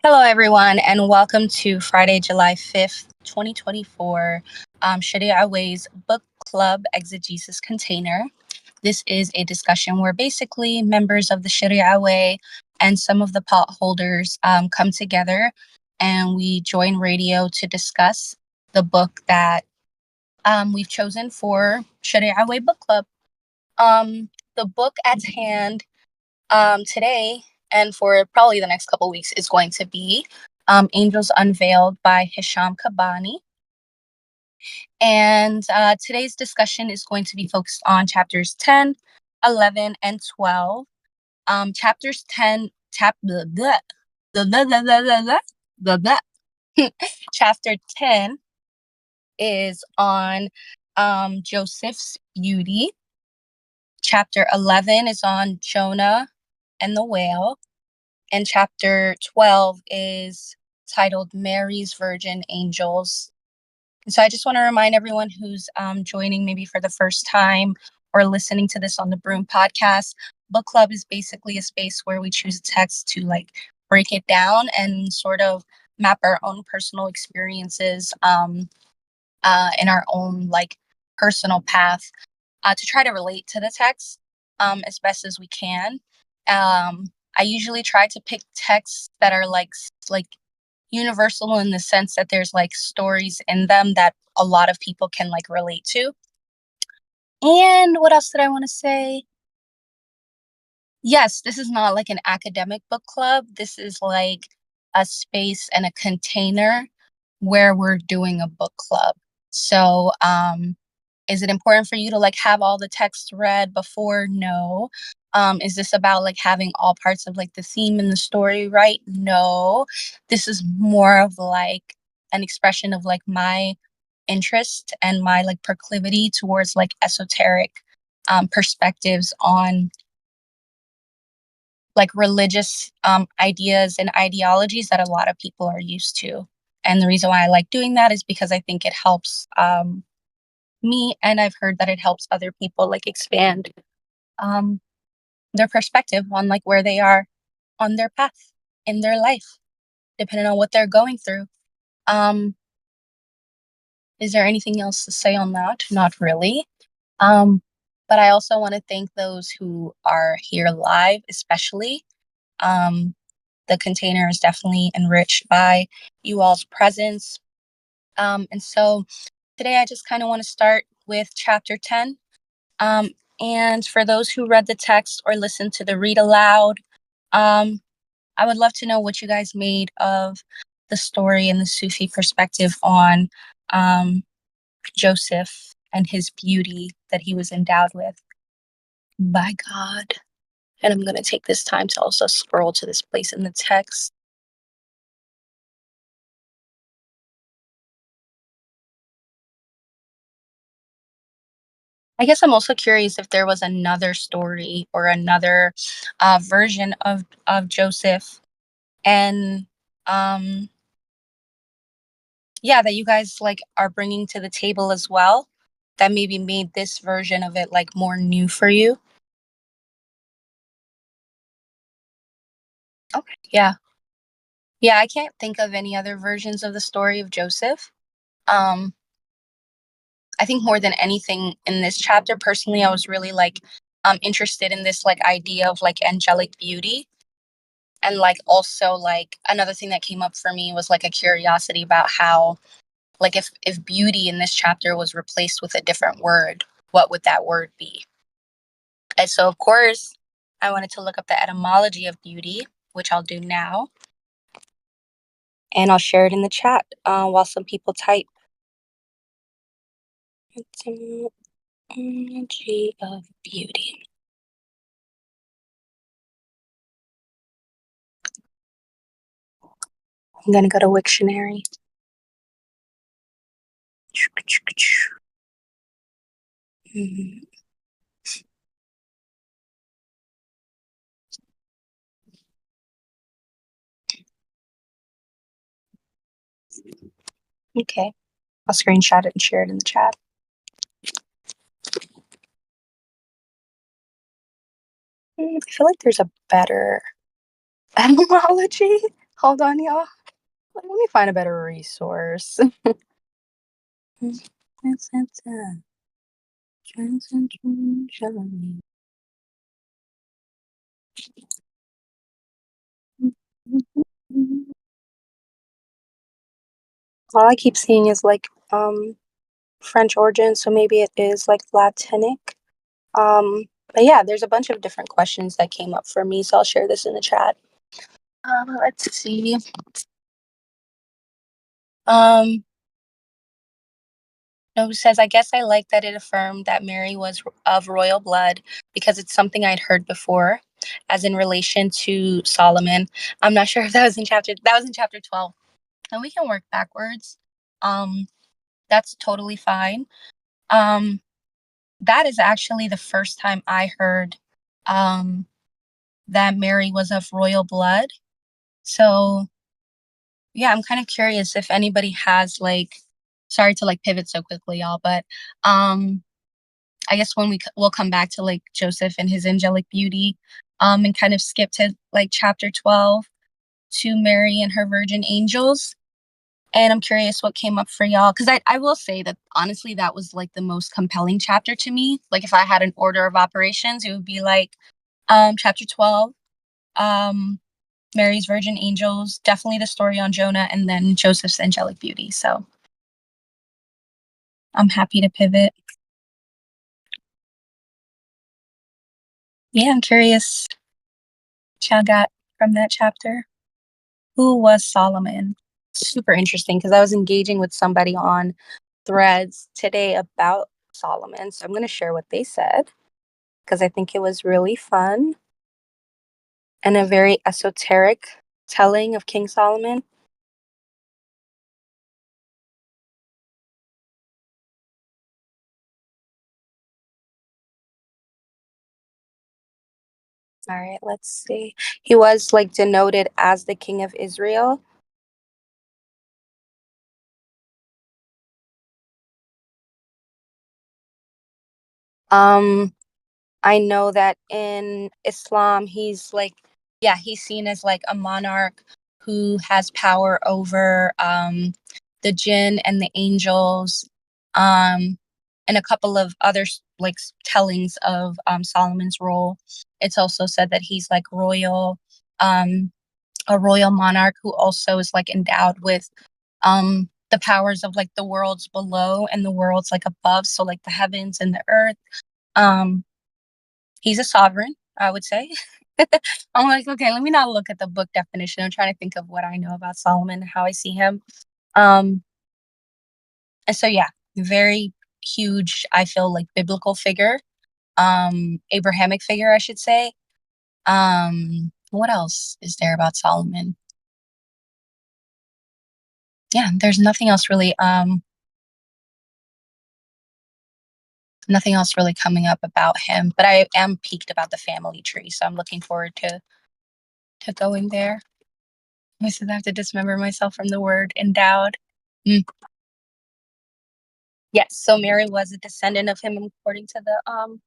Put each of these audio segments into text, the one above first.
Hello, everyone, and welcome to Friday, July 5th, 2024, Sharia Way's Book Club Exegesis Container. This is a discussion where basically members of the Sharia Way and some of the pot holders come together and we join radio to discuss the book that we've chosen for Sharia Way Book Club. The book at hand today and for probably the next couple weeks is going to be Angels Unveiled by Hisham Kabbani. And today's discussion is going to be focused on chapters 10, 11, and 12. Chapters 10, chapter 10 is on Joseph's beauty. Chapter 11 is on Jonah and the whale. And chapter 12 is titled Mary's Virgin Angels. And so I just want to remind everyone who's joining maybe for the first time or listening to this on the Broom podcast, book club is basically a space where we choose a text to break it down and sort of map our own personal experiences in our own personal path to try to relate to the text as best as we can. I usually try to pick texts that are like universal in the sense that there's stories in them that a lot of people can relate to. And what else did I want to say? Yes, this is not an academic book club. This is a space and a container where we're doing a book club. So, is it important for you to have all the text read before? No. Is this about having all parts of the theme and the story right? No. This is more of an expression of my interest and my proclivity towards esoteric perspectives on religious ideas and ideologies that a lot of people are used to. And the reason why I like doing that is because I think it helps me, and I've heard that it helps other people expand their perspective on where they are on their path in their life, depending on what they're going through. Is there anything else to say on that? Not really. But I also want to thank those who are here live, especially. The container is definitely enriched by you all's presence. And so today I just kind of want to start with chapter 10. And for those who read the text or listened to the read aloud, I would love to know what you guys made of the story and the Sufi perspective on Joseph and his beauty that he was endowed with by God. And I'm going to take this time to also scroll to this place in the text. I guess I'm also curious if there was another story or another version of Joseph, and yeah, that you guys are bringing to the table as well, that maybe made this version of it more new for you. Okay, yeah, I can't think of any other versions of the story of Joseph. Um, I think more than anything in this chapter, personally, I was really interested in this idea of angelic beauty. And also another thing that came up for me was a curiosity about how if beauty in this chapter was replaced with a different word, what would that word be? And so of course I wanted to look up the etymology of beauty, which I'll do now, and I'll share it in the chat while some people type. Etymology of beauty. I'm gonna go to Wiktionary. Okay, I'll screenshot it and share it in the chat. I feel like there's a better etymology. Hold on, y'all. Let me find a better resource. All I keep seeing is like French origin, so maybe it is like Latinic. But yeah, there's a bunch of different questions that came up for me, so I'll share this in the chat. Let's see. No, says, I guess I like that it affirmed that Mary was of royal blood because it's something I'd heard before, as in relation to Solomon. I'm not sure if that was in chapter 12. And we can work backwards. Um, that's totally fine. Um, that is actually the first time I heard um that Mary was of royal blood. So yeah, I'm kind of curious if anybody has like, sorry to like pivot so quickly, y'all, but I guess when we'll come back to like Joseph and his angelic beauty, and kind of skip to like chapter 12 to Mary and her virgin angels. And I'm curious what came up for y'all, because I will say that honestly that was like the most compelling chapter to me. Like if I had an order of operations, it would be like chapter 12, um Mary's virgin angels, definitely the story on Jonah, and then Joseph's angelic beauty. So I'm happy to pivot. Yeah, I'm curious what y'all got from that chapter. Who was Solomon? Super interesting because I was engaging with somebody on threads today about Solomon. So I'm going to share what they said because I think it was really fun and a very esoteric telling of King Solomon. All right, let's see. He was like denoted as the king of Israel. Um, I know that in Islam, he's like, yeah, he's seen as like a monarch who has power over the jinn and the angels, and a couple of other like tellings of Solomon's role. It's also said that he's like royal, um, a royal monarch who also is like endowed with the powers of like the worlds below and the worlds like above, so like the heavens and the earth. Um, he's a sovereign, I would say. I'm like, okay, let me not look at the book definition. I'm trying to think of what I know about Solomon, how I see him. Um, and so yeah, very huge, I feel like biblical figure, Abrahamic figure, I should say. What else is there about Solomon? Yeah, there's nothing else really coming up about him, but I am piqued about the family tree, so I'm looking forward to going there. I said I have to dismember myself from the word endowed. Mm. Yes, so Mary was a descendant of him according to the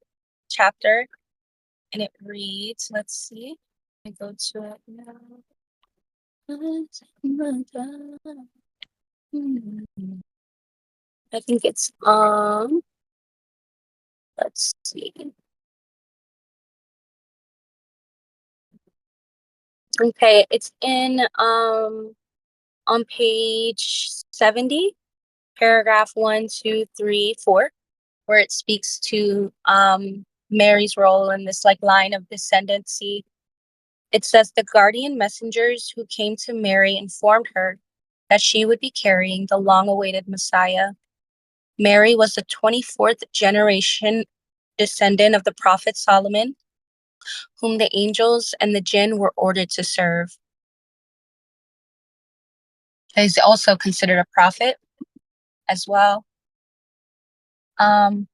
chapter, and it reads, let's see. I go to it now. I think it's let's see. Okay, it's in on page 70, paragraph 1, 2, 3, 4, where it speaks to Mary's role in this like line of descendancy. It says the guardian messengers who came to Mary informed her that she would be carrying the long-awaited Messiah. Mary was the 24th generation descendant of the prophet Solomon, whom the angels and the jinn were ordered to serve. He's also considered a prophet as well. Um,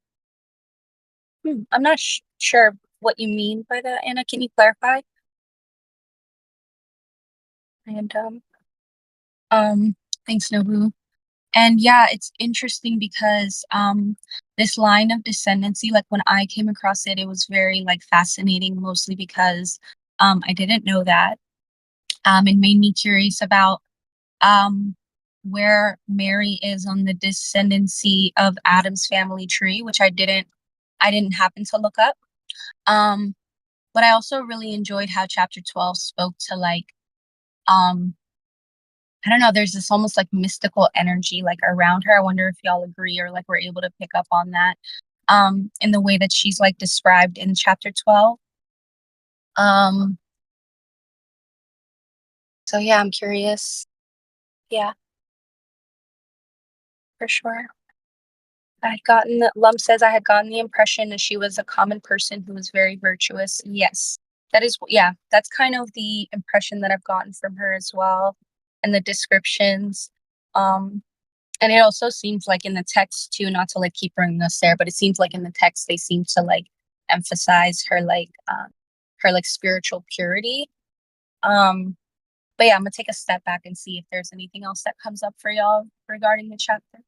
I'm not sure what you mean by that, Anna. Can you clarify? And thanks, Nobu. And yeah, it's interesting because this line of descendancy, like when I came across it, it was very like fascinating, mostly because I didn't know that. and made me curious about um, where Mary is on the descendancy of Adam's family tree, which I didn't happen to look up. Um, but I also really enjoyed how chapter 12 spoke to like um I don't know, there's this almost like mystical energy like around her. I wonder if y'all agree or like we're able to pick up on that in the way that she's like described in chapter 12. Um so yeah, I'm curious. Yeah, for sure. Lump says I had gotten the impression that she was a common person who was very virtuous. Yes, yeah, that's kind of the impression that I've gotten from her as well, and the descriptions. Um, and it also seems like in the text too, not to like keep bringing us there, but it seems like in the text they seem to like emphasize her like spiritual purity. Um, but yeah, I'm gonna take a step back and see if there's anything else that comes up for y'all regarding the chapter.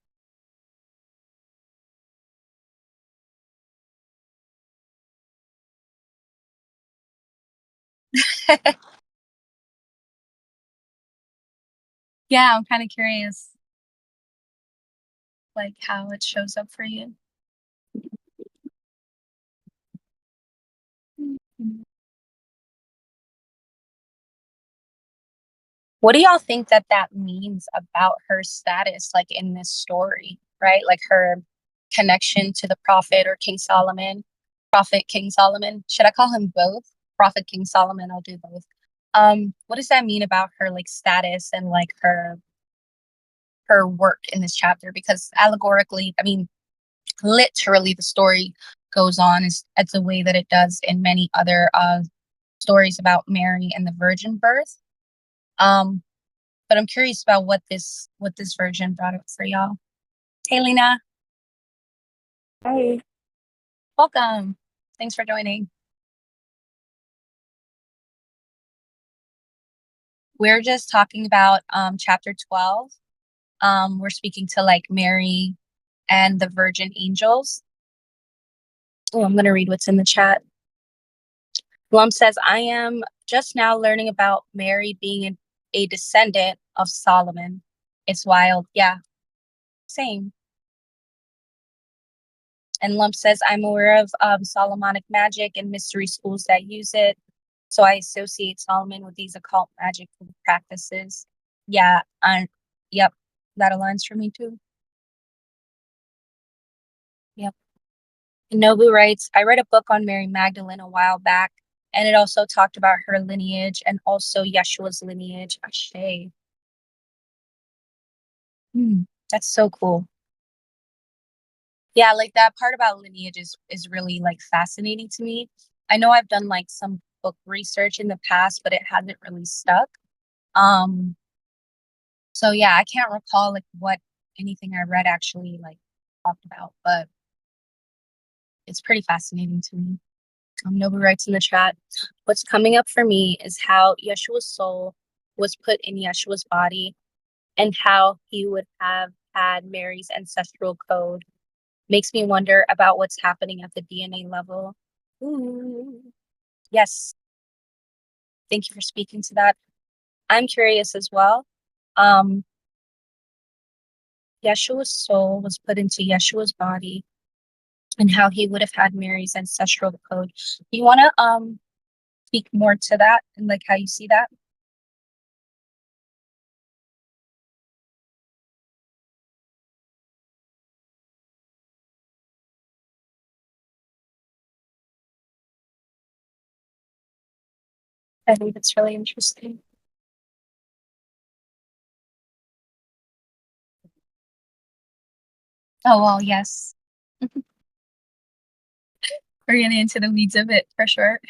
Yeah, I'm kind of curious like how it shows up for you. Mhm. What do y'all think that that means about her status, like in this story, right? Like her connection to the prophet or King Solomon, prophet King Solomon. Should I call him both? Prophet King Solomon, I'll do both. What does that mean about her like status and like her work in this chapter? Because allegorically, I mean, literally the story goes on as the way that it does in many other stories about Mary and the virgin birth. Um, but I'm curious about what this version brought up for y'all. Hey, Lena. Hey. Welcome. Thanks for joining. We're just talking about chapter 12. We're speaking to like Mary and the virgin angels. Oh, I'm gonna read what's in the chat. Blum says, I am just now learning about Mary being a descendant of Solomon. It's wild. Yeah, same. And Lump says, I'm aware of Solomonic magic and mystery schools that use it. So I associate Solomon with these occult magic practices. Yeah, yep, that aligns for me too. Yep. And Nobu writes, I read a book on Mary Magdalene a while back, and it also talked about her lineage and also Yeshua's lineage. Ashe. Hmm, that's so cool. Yeah, like that part about lineage is really like fascinating to me. I know I've done like some book research in the past, but it hasn't really stuck. Um, so yeah, I can't recall like what anything I read actually like talked about, but it's pretty fascinating to me. Nobu writes in the chat, what's coming up for me is how Yeshua's soul was put in Yeshua's body and how he would have had Mary's ancestral code. Makes me wonder about what's happening at the DNA level. Ooh. Yes, thank you for speaking to that. I'm curious as well. Um, Yeshua's soul was put into Yeshua's body and how he would have had Mary's ancestral code. Do you want to speak more to that and like how you see that? I think it's really interesting. Oh well, yes. We're getting into the weeds of it for sure.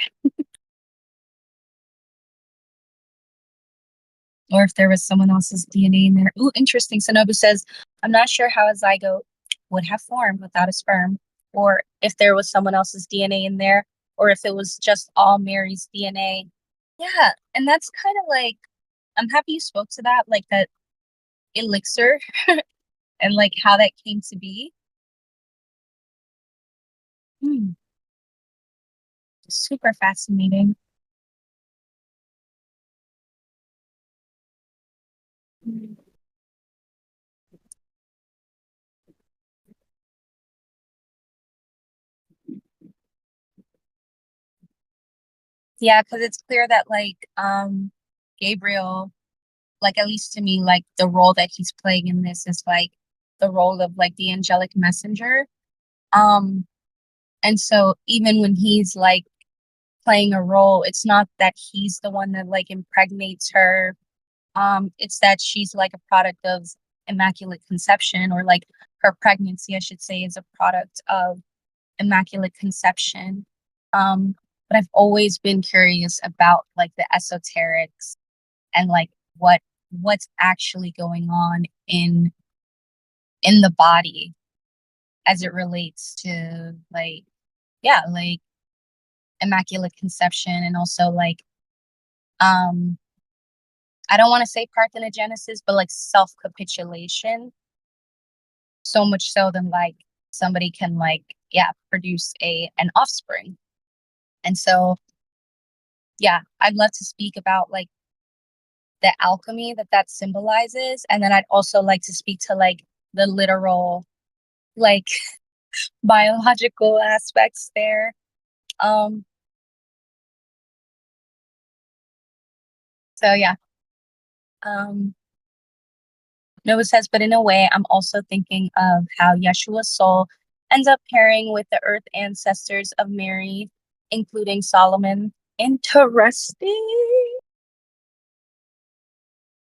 Or if there was someone else's DNA in there. Ooh, interesting. Sonobu says, I'm not sure how a zygote would have formed without a sperm, or if there was someone else's DNA in there, or if it was just all Mary's DNA. Yeah, and that's kind of like, I'm happy you spoke to that, like that elixir and like how that came to be. Hmm, super fascinating. Yeah, because it's clear that Gabriel, like at least to me, like the role that he's playing in this is like the role of like the angelic messenger. Um, and so even when he's like playing a role, it's not that he's the one that like impregnates her. It's that she's like a product of immaculate conception, or like her pregnancy, I should say, is a product of immaculate conception. Um, but I've always been curious about like the esoterics and like what's actually going on in the body as it relates to like, yeah, like immaculate conception, and also like um I don't want to say parthenogenesis, but like self-capitulation, so much so than like somebody can like, yeah, produce a an offspring. And so yeah, I'd love to speak about like the alchemy that that symbolizes, and then I'd also like to speak to like the literal like biological aspects there. um so yeah. um Noah says, but in a way, I'm also thinking of how Yeshua's soul ends up pairing with the earth ancestors of Mary, including Solomon. Interesting.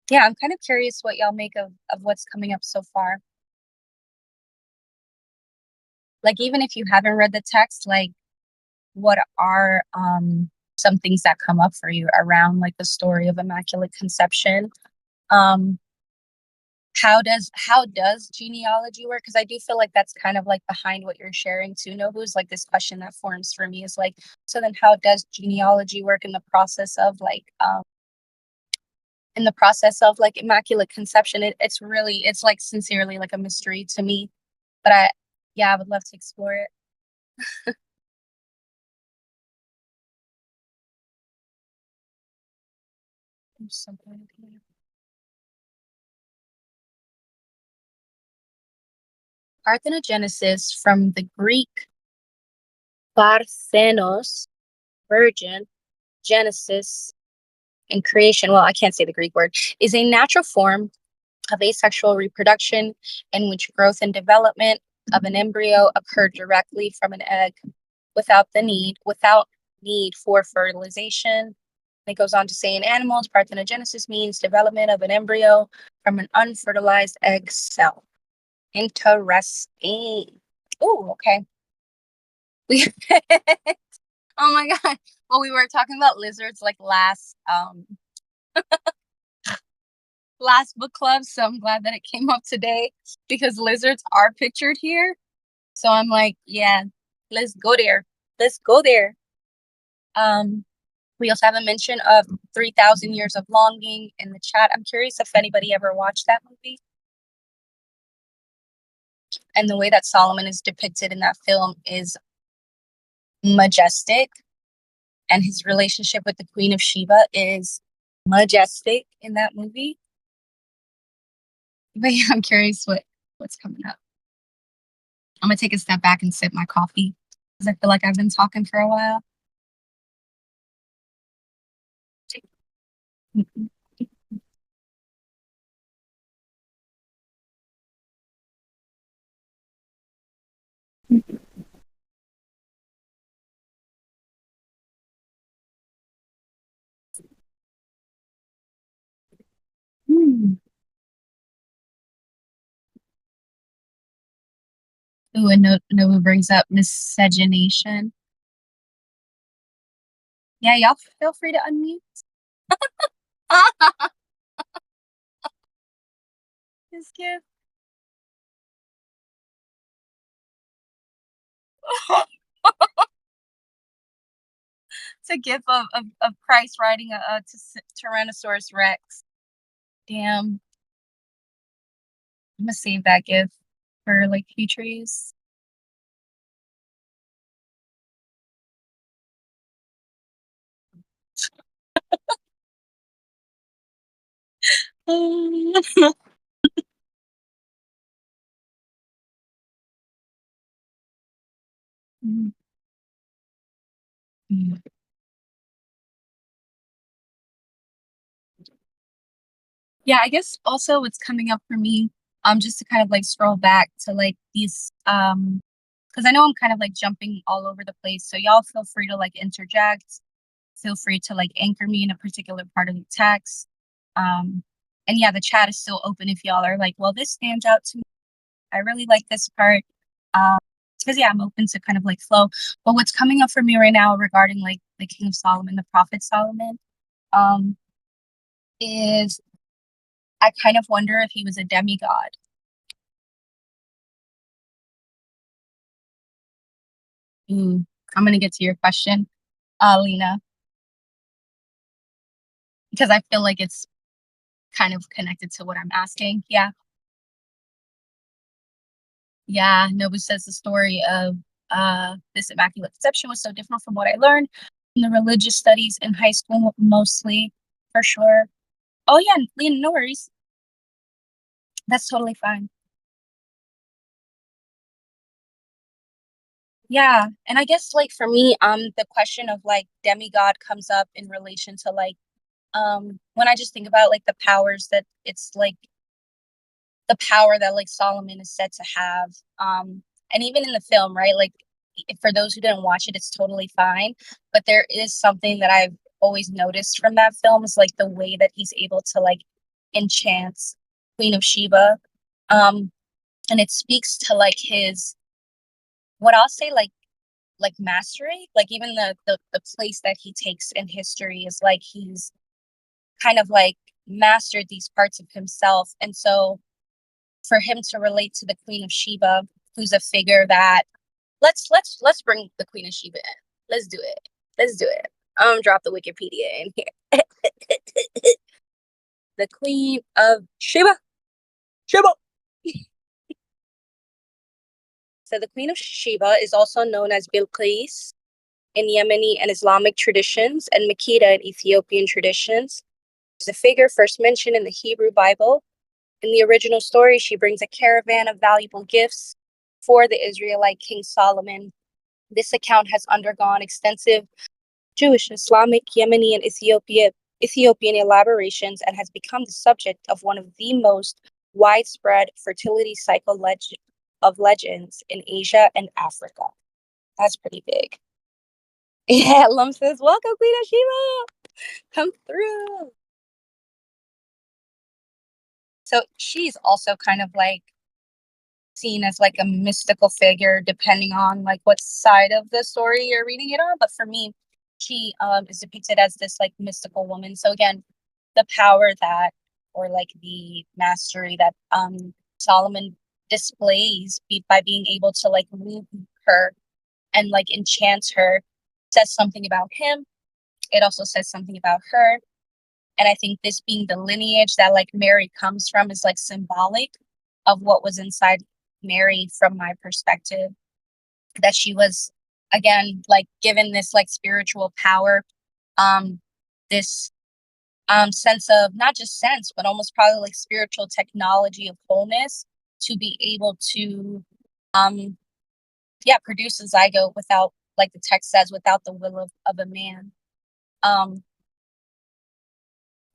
Yeah, I'm kind of curious what y'all make of what's coming up so far. Like, even if you haven't read the text, like, what are some things that come up for you around like the story of Immaculate Conception? Um, how does genealogy work? Because I do feel like that's kind of like behind what you're sharing too, Nobu's like this question that forms for me is like, so then how does genealogy work in the process of like immaculate conception? It's really, it's like sincerely like a mystery to me, but I would love to explore it. I'm so glad. Parthenogenesis, from the Greek parthenos, virgin, genesis, and creation, well, I can't say the Greek word, is a natural form of asexual reproduction in which growth and development of an embryo occur directly from an egg without need for fertilization. It goes on to say, in animals, parthenogenesis means development of an embryo from an unfertilized egg cell. Interesting. Oh, okay. We oh my god. Well, we were talking about lizards like last book club, so I'm glad that it came up today because lizards are pictured here. So I'm like, yeah, let's go there. Let's go there. Um, we also have a mention of 3,000 Years of Longing in the chat. I'm curious if anybody ever watched that movie, and the way that Solomon is depicted in that film is majestic, and his relationship with the Queen of Sheba is majestic in that movie. But yeah, I'm curious what's coming up. I'm gonna take a step back and sip my coffee because I feel like I've been talking for a while. Hmm. Ooh, and Nova brings up miscegenation. Yeah, y'all feel free to unmute. This gift. It's a gift of Christ riding a Tyrannosaurus Rex. Damn. I'm gonna save that gift for like future use. Mhm. Mhm. Yeah, I guess also what's coming up for me, just to kind of like scroll back to like these, because I know I'm kind of like jumping all over the place. So y'all feel free to like interject, feel free to like anchor me in a particular part of the text. Um, and yeah, the chat is still open if y'all are like, well, this stands out to me. I really like this part. Um, because yeah, I'm open to kind of like flow. But what's coming up for me right now regarding like the King of Solomon, the Prophet Solomon, um, is I kind of wonder if he was a demigod. Ooh, I'm gonna get to your question, Lena, because I feel like it's kind of connected to what I'm asking. Yeah, yeah. Nobu says the story of this immaculate conception was so different from what I learned in the religious studies in high school, mostly, for sure. Oh yeah, Lena, no worries. That's totally fine. Yeah, and I guess like for me, the question of like demigod comes up in relation to like when I just think about like the powers that it's like the power that like Solomon is said to have. And even in the film, right? Like for those who didn't watch it, it's totally fine. But there is something that I've always noticed from that film is like the way that he's able to like enchant Queen of Sheba. Um, and it speaks to like his what I'll say like mastery. Like even the place that he takes in history is like he's kind of like mastered these parts of himself. And so for him to relate to the Queen of Sheba, who's a figure that let's bring the Queen of Sheba in. Let's do it. Let's do it. Drop the Wikipedia in here. The Queen of Sheba. Sheba. So the Queen of Sheba is also known as Bilqis in Yemeni and Islamic traditions and Makeda in Ethiopian traditions. She's a figure first mentioned in the Hebrew Bible. In the original story, she brings a caravan of valuable gifts for the Israelite King Solomon. This account has undergone extensive Jewish, Islamic, Yemeni, and Ethiopian elaborations and has become the subject of one of the most widespread fertility cycle of legends in Asia and Africa. That's pretty big. Yeah, Lum says, welcome, Queen of Sheba. Come through. So she's also kind of like seen as like a mystical figure depending on like what side of the story you're reading it on, but for me she is depicted as this like mystical woman. So again, the power that or like the mastery that Solomon displays by being able to like move her and like enchant her says something about him. It also says something about her, and I think this being the lineage that like Mary comes from is like symbolic of what was inside Mary from my perspective. That she was again like given this like spiritual power, um, this sense of not just sense, but almost probably like spiritual technology of wholeness to be able to um yeah, produce a zygote without like the text says, without the will of a man. Um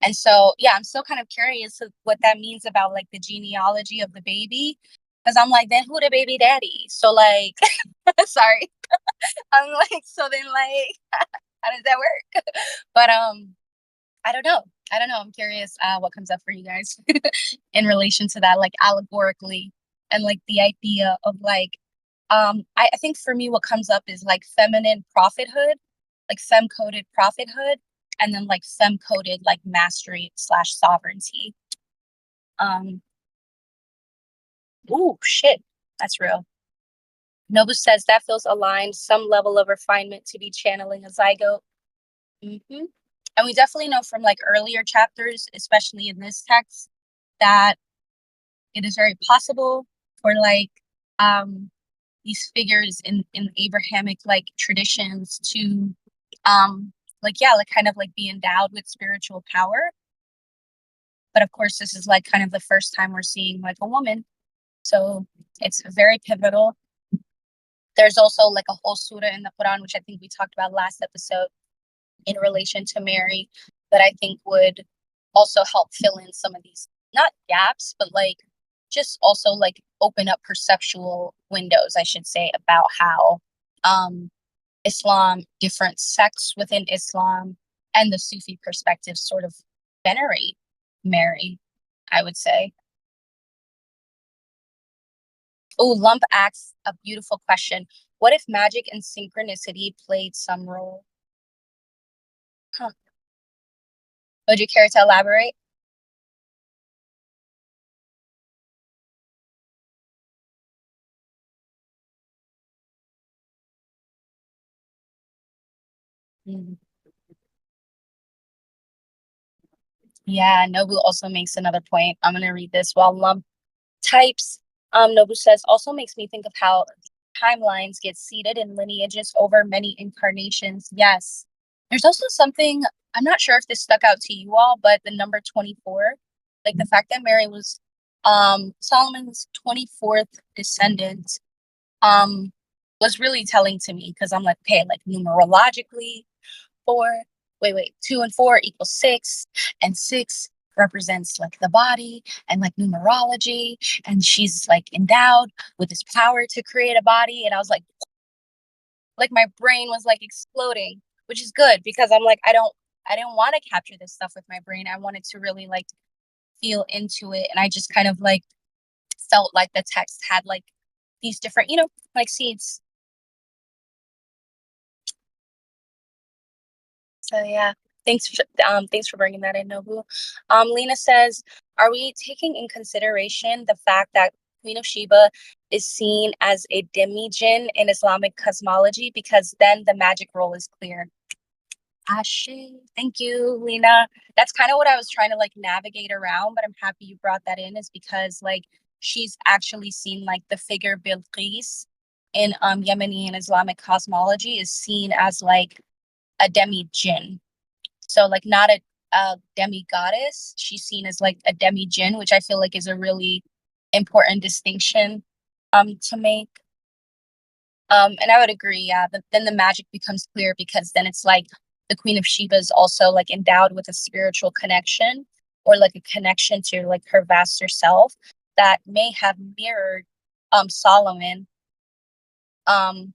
And so, yeah, I'm still kind of curious of what that means about like the genealogy of the baby. Because I'm like, then who the baby daddy? So like, sorry. I'm like, so then like, how does that work? But I don't know. I don't know. I'm curious what comes up for you guys in relation to that, like allegorically, and like the idea of like, I think for me what comes up is like feminine prophethood, like femme coded prophethood, and then like femme coded like mastery slash sovereignty. Um, ooh, shit, that's real. Nobu says that feels aligned, some level of refinement to be channeling a zygote. Hmm. And we definitely know from like earlier chapters, especially in this text, that it is very possible for like um these figures in Abrahamic like traditions to like yeah, like kind of like be endowed with spiritual power. But of course, this is like kind of the first time we're seeing like a woman. So it's very pivotal. There's also like a whole surah in the Quran, which I think we talked about last episode in relation to Mary, that I think would also help fill in some of these, not gaps, but like just also like open up perceptual windows, I should say, about how um, Islam, different sects within Islam, and the Sufi perspective sort of venerate Mary, I would say. Oh, Lump asks a beautiful question. What if magic and synchronicity played some role? Huh. Would you care to elaborate? Mm. Yeah, Nobu also makes another point. I'm going to read this while Lump types. Nobu says, also makes me think of how timelines get seeded in lineages over many incarnations. Yes. There's also something, I'm not sure if this stuck out to you all, but the number 24, like the fact that Mary was Solomon's 24th descendant, um, was really telling to me because I'm like, okay, like numerologically, four, wait, 2 and 4 equals 6, and 6 represents like the body and like numerology, and she's like endowed with this power to create a body. And I was like my brain was like exploding, which is good because I'm like, I didn't want to capture this stuff with my brain. I wanted to really like feel into it. And I just kind of like felt like the text had like these different, like seeds. So yeah, thanks for bringing that in, Nobu. Lena says, are we taking in consideration the fact that Queen of Sheba is seen as a demi-jinn in Islamic cosmology, because then the magic role is clear? Ashe, thank you, Lena. That's kind of what I was trying to like navigate around, but I'm happy you brought that in, is because like she's actually seen like the figure Bilqis in Yemeni and Islamic cosmology is seen as like a demi jinn. So like not a demi goddess. She's seen as like a demi jinn, which I feel like is a really important distinction to make. And I would agree, yeah. But then the magic becomes clear because then it's like the Queen of Sheba is also like endowed with a spiritual connection, or like a connection to like her vaster self that may have mirrored Solomon. Um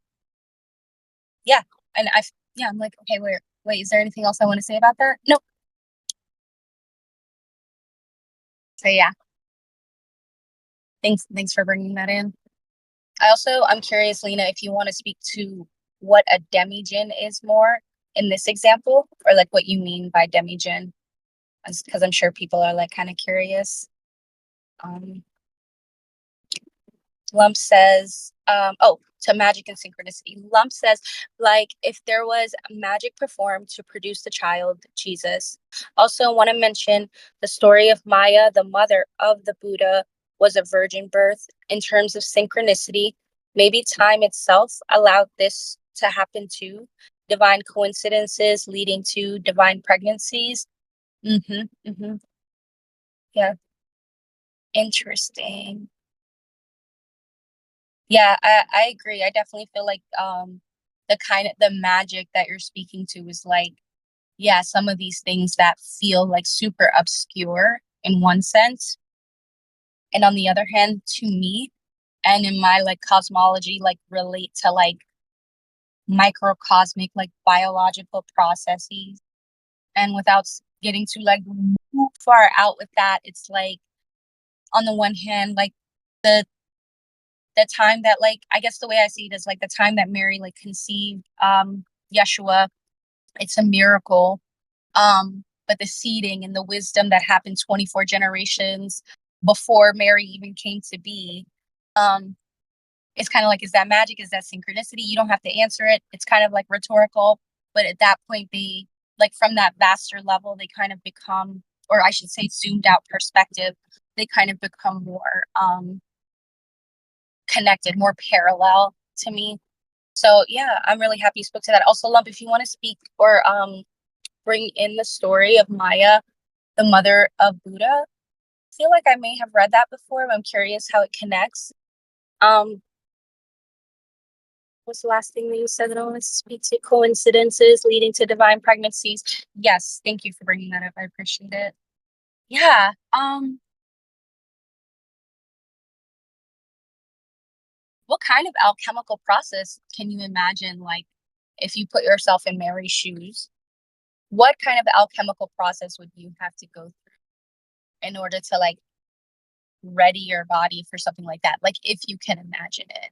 yeah. And I'm like, okay, wait, is there anything else I want to say about that? No. So yeah, thanks for bringing that in. I'm curious, Lena, if you want to speak to what a demi-jinn is more in this example, or like what you mean by demi-jinn, because I'm sure people are like kind of curious. Um, Lump says, to magic and synchronicity. Lump says, like, if there was magic performed to produce the child, Jesus. Also, want to mention the story of Maya, the mother of the Buddha, was a virgin birth. In terms of synchronicity, maybe time itself allowed this to happen too. Divine coincidences leading to divine pregnancies. Mm-hmm, mm-hmm. Yeah, interesting. Yeah, I agree. I definitely feel like the magic that you're speaking to is like, yeah, some of these things that feel like super obscure in one sense. And on the other hand, to me and in my like cosmology, like relate to like microcosmic, like biological processes. And without getting too like far out with that, it's like on the one hand, like the the time that like, I guess the way I see it is like the time that Mary like conceived Yeshua, it's a miracle. But the seeding and the wisdom that happened 24 generations before Mary even came to be, um it's kind of like, is that magic, is that synchronicity? You don't have to answer it. It's kind of like rhetorical, but at that point they, like, from that vaster level, they kind of become, or I should say zoomed out perspective, they kind of become more connected, more parallel to me. So yeah, I'm really happy you spoke to that. Also, Lump, if you want to speak or bring in the story of Maya, the mother of Buddha. I feel like I may have read that before, but I'm curious how it connects. What's the last thing that you said that I want to speak to? Coincidences leading to divine pregnancies. Yes, thank you for bringing that up. I appreciate it. Yeah. What kind of alchemical process can you imagine, like, if you put yourself in Mary's shoes? What kind of alchemical process would you have to go through in order to like ready your body for something like that? Like, if you can imagine it.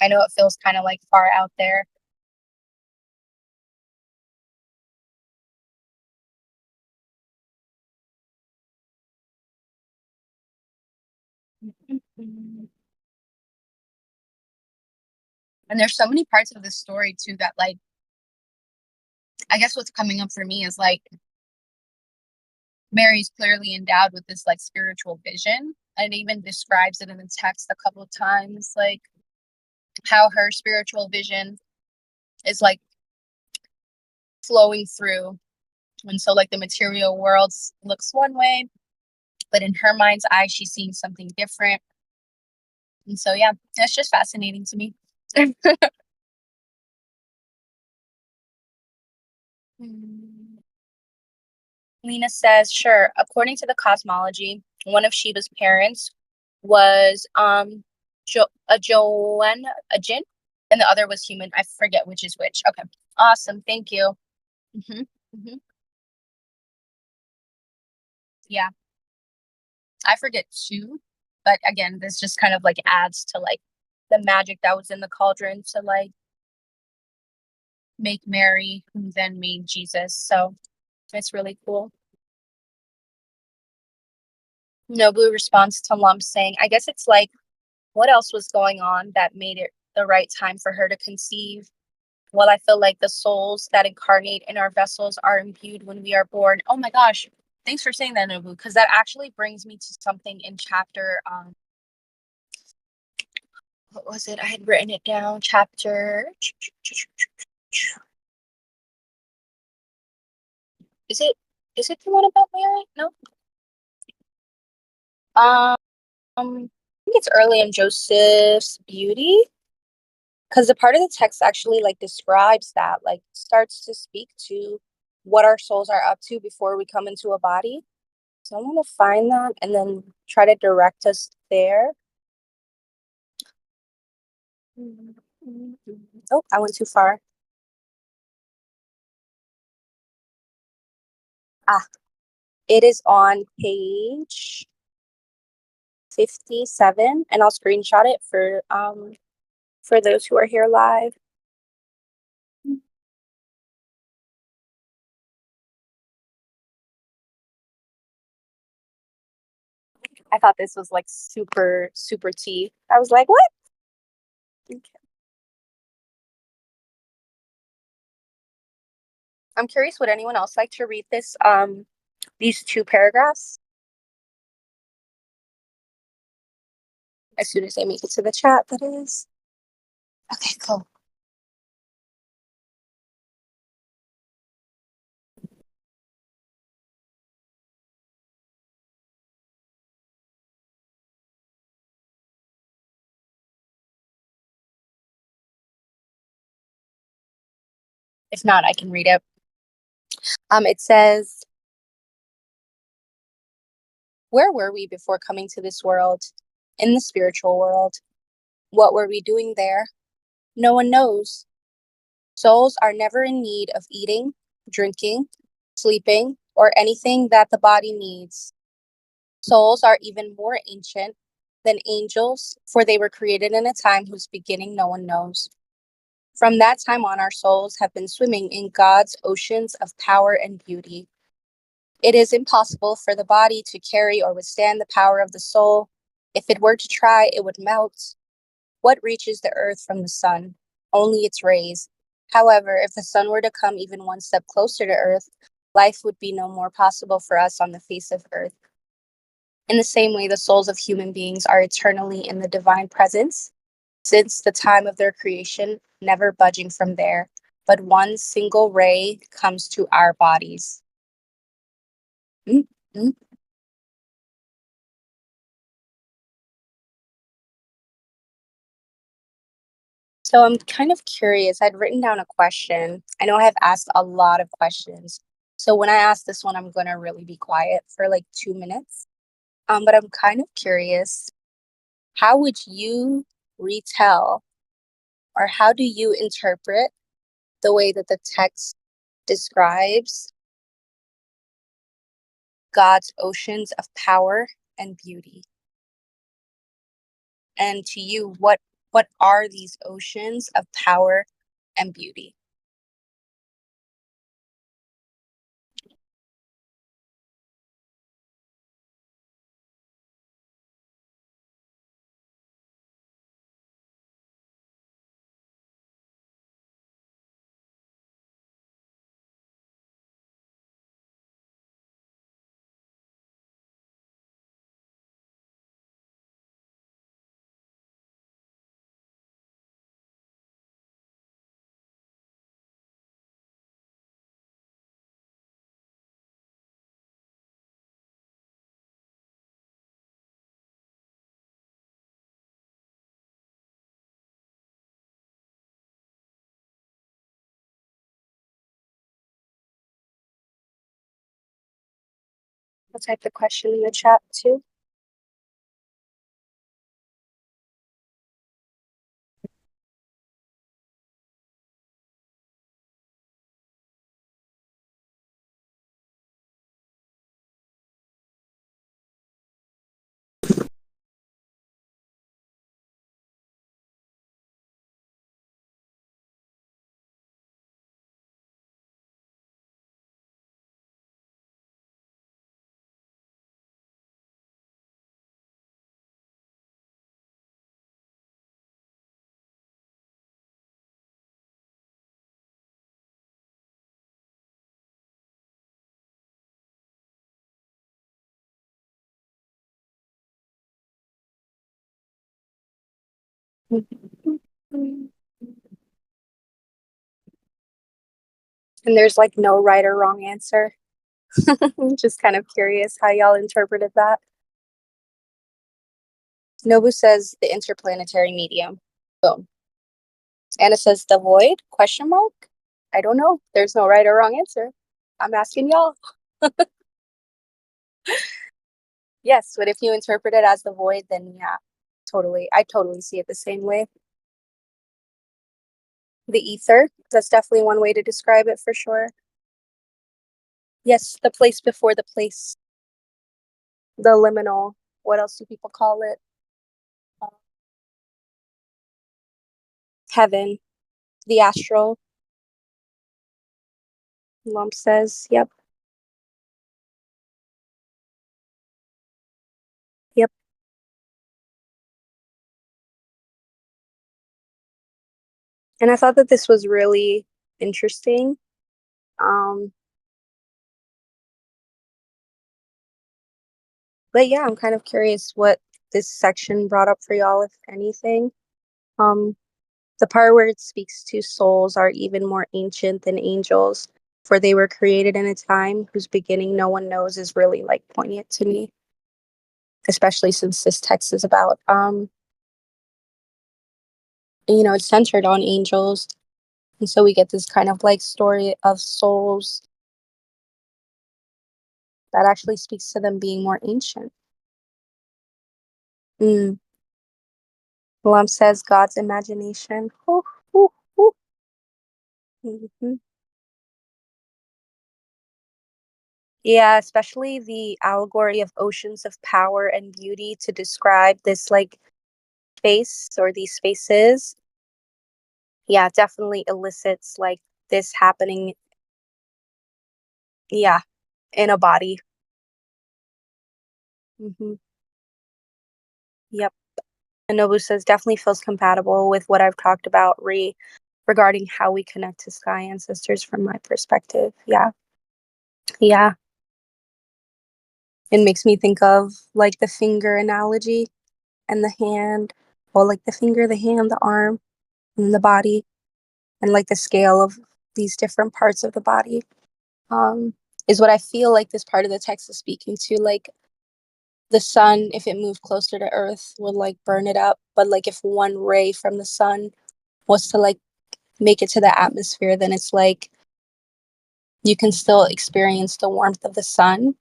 I know it feels kind of like far out there. Mhm. And there's so many parts of this story too that like I guess what's coming up for me is like Mary's clearly endowed with this like spiritual vision. And it even describes it in the text a couple of times, like how her spiritual vision is like flowing through. And so like the material world looks one way, but in her mind's eye, she's seeing something different. And so yeah, that's just fascinating to me. Hmm. Lena says, sure. According to the cosmology, one of Shiva's parents was a Joan, a jinn, and the other was human. I forget which is which. Okay, awesome. Thank you. Hmm. Hmm. Yeah, I forget too, but again, this just kind of like adds to like the magic that was in the cauldron to like make Mary, who then made Jesus. So it's really cool. Nobu responds to Lump saying, I guess it's like what else was going on that made it the right time for her to conceive? Well, I feel like the souls that incarnate in our vessels are imbued when we are born. Oh my gosh. Thanks for saying that, Nobu, because that actually brings me to something in chapter what was it? I had written it down. Chapter is it the one about Mary? No. I think it's early in Joseph's beauty. Because the part of the text actually like describes that, like starts to speak to what our souls are up to before we come into a body. So I'm gonna find that and then try to direct us there. Oh, I went too far. Ah, it is on page 57, and I'll screenshot it for those who are here live. I thought this was like super, super tea. I was like, what? Okay. I'm curious, would anyone else like to read this these two paragraphs as soon as I make it to the chat, that is. Okay, cool. If not, I can read it. It says, where were we before coming to this world? In the spiritual world. What were we doing there? No one knows. Souls are never in need of eating, drinking, sleeping, or anything that the body needs. Souls are even more ancient than angels, for they were created in a time whose beginning no one knows. From that time on, our souls have been swimming in God's oceans of power and beauty. It is impossible for the body to carry or withstand the power of the soul. If it were to try, it would melt. What reaches the earth from the sun? Only its rays. However, if the sun were to come even one step closer to earth, life would be no more possible for us on the face of earth. In the same way, the souls of human beings are eternally in the divine presence, since the time of their creation, never budging from there. but one single ray comes to our bodies. Mm-hmm. So I'm kind of curious. I'd written down a question. I know I have asked a lot of questions. So when I ask this one, I'm going to really be quiet for like 2 minutes. But I'm kind of curious, how would you retell or how do you interpret the way that the text describes God's oceans of power and beauty? And to you, what are these oceans of power and beauty? I'll type the question in the chat too. And there's like no right or wrong answer. Just kind of curious how y'all interpreted that. Nobu says the interplanetary medium. Boom. Anna says the void? Question mark? I don't know. There's no right or wrong answer. I'm asking y'all. Yes, but if you interpret it as the void, then yeah, totally. I totally see it the same way. The ether, that's definitely one way to describe it for sure. Yes, the place before the place. The liminal. What else do people call it? Heaven. The astral. Lump says, yep, yep. And I thought that this was really interesting. Um, but yeah, I'm kind of curious what this section brought up for y'all, if anything. Um, the part where it speaks to souls are even more ancient than angels, for they were created in a time whose beginning no one knows is really like poignant to me, especially since this text is about it's centered on angels. And so we get this kind of like story of souls that actually speaks to them being more ancient. Mm. Lum says God's imagination. Ooh, ooh, ooh. Mhm. Yeah, especially the allegory of oceans of power and beauty to describe this like space or these spaces. Yeah, definitely elicits like this happening. Yeah, in a body. Hmm. Yep. And Nobu says definitely feels compatible with what I've talked about regarding how we connect to sky ancestors from my perspective. Yeah. Yeah. It makes me think of like the finger analogy and the hand, well, like the finger, the hand, the arm, and the body, and like the scale of these different parts of the body, um, is what I feel like this part of the text is speaking to. Like the sun, if it moved closer to Earth, would like burn it up. But like if one ray from the sun was to like make it to the atmosphere, then it's like you can still experience the warmth of the sun,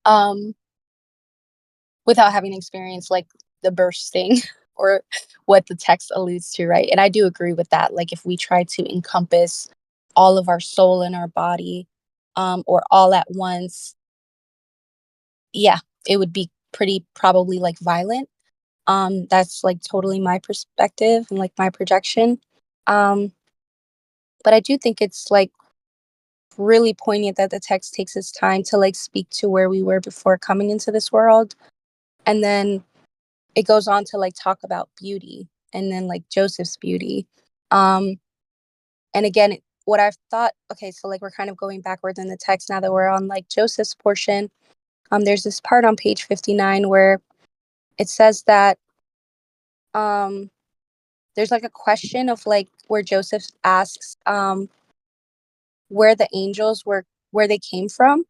um, without having experienced like the bursting or what the text alludes to, right? And I do agree with that. Like if we try to encompass all of our soul in our body, or all at once, yeah, it would be pretty probably like violent. That's like totally my perspective and like my projection. Um, but I do think it's like really poignant that the text takes its time to like speak to where we were before coming into this world. And then it goes on to like talk about beauty and then like Joseph's beauty. Um, and again, what I've thought, okay, so like we're kind of going backwards in the text now that we're on like Joseph's portion. There's this part on page 59 where it says that um there's like a question of like where Joseph asks where the angels were, where they came from.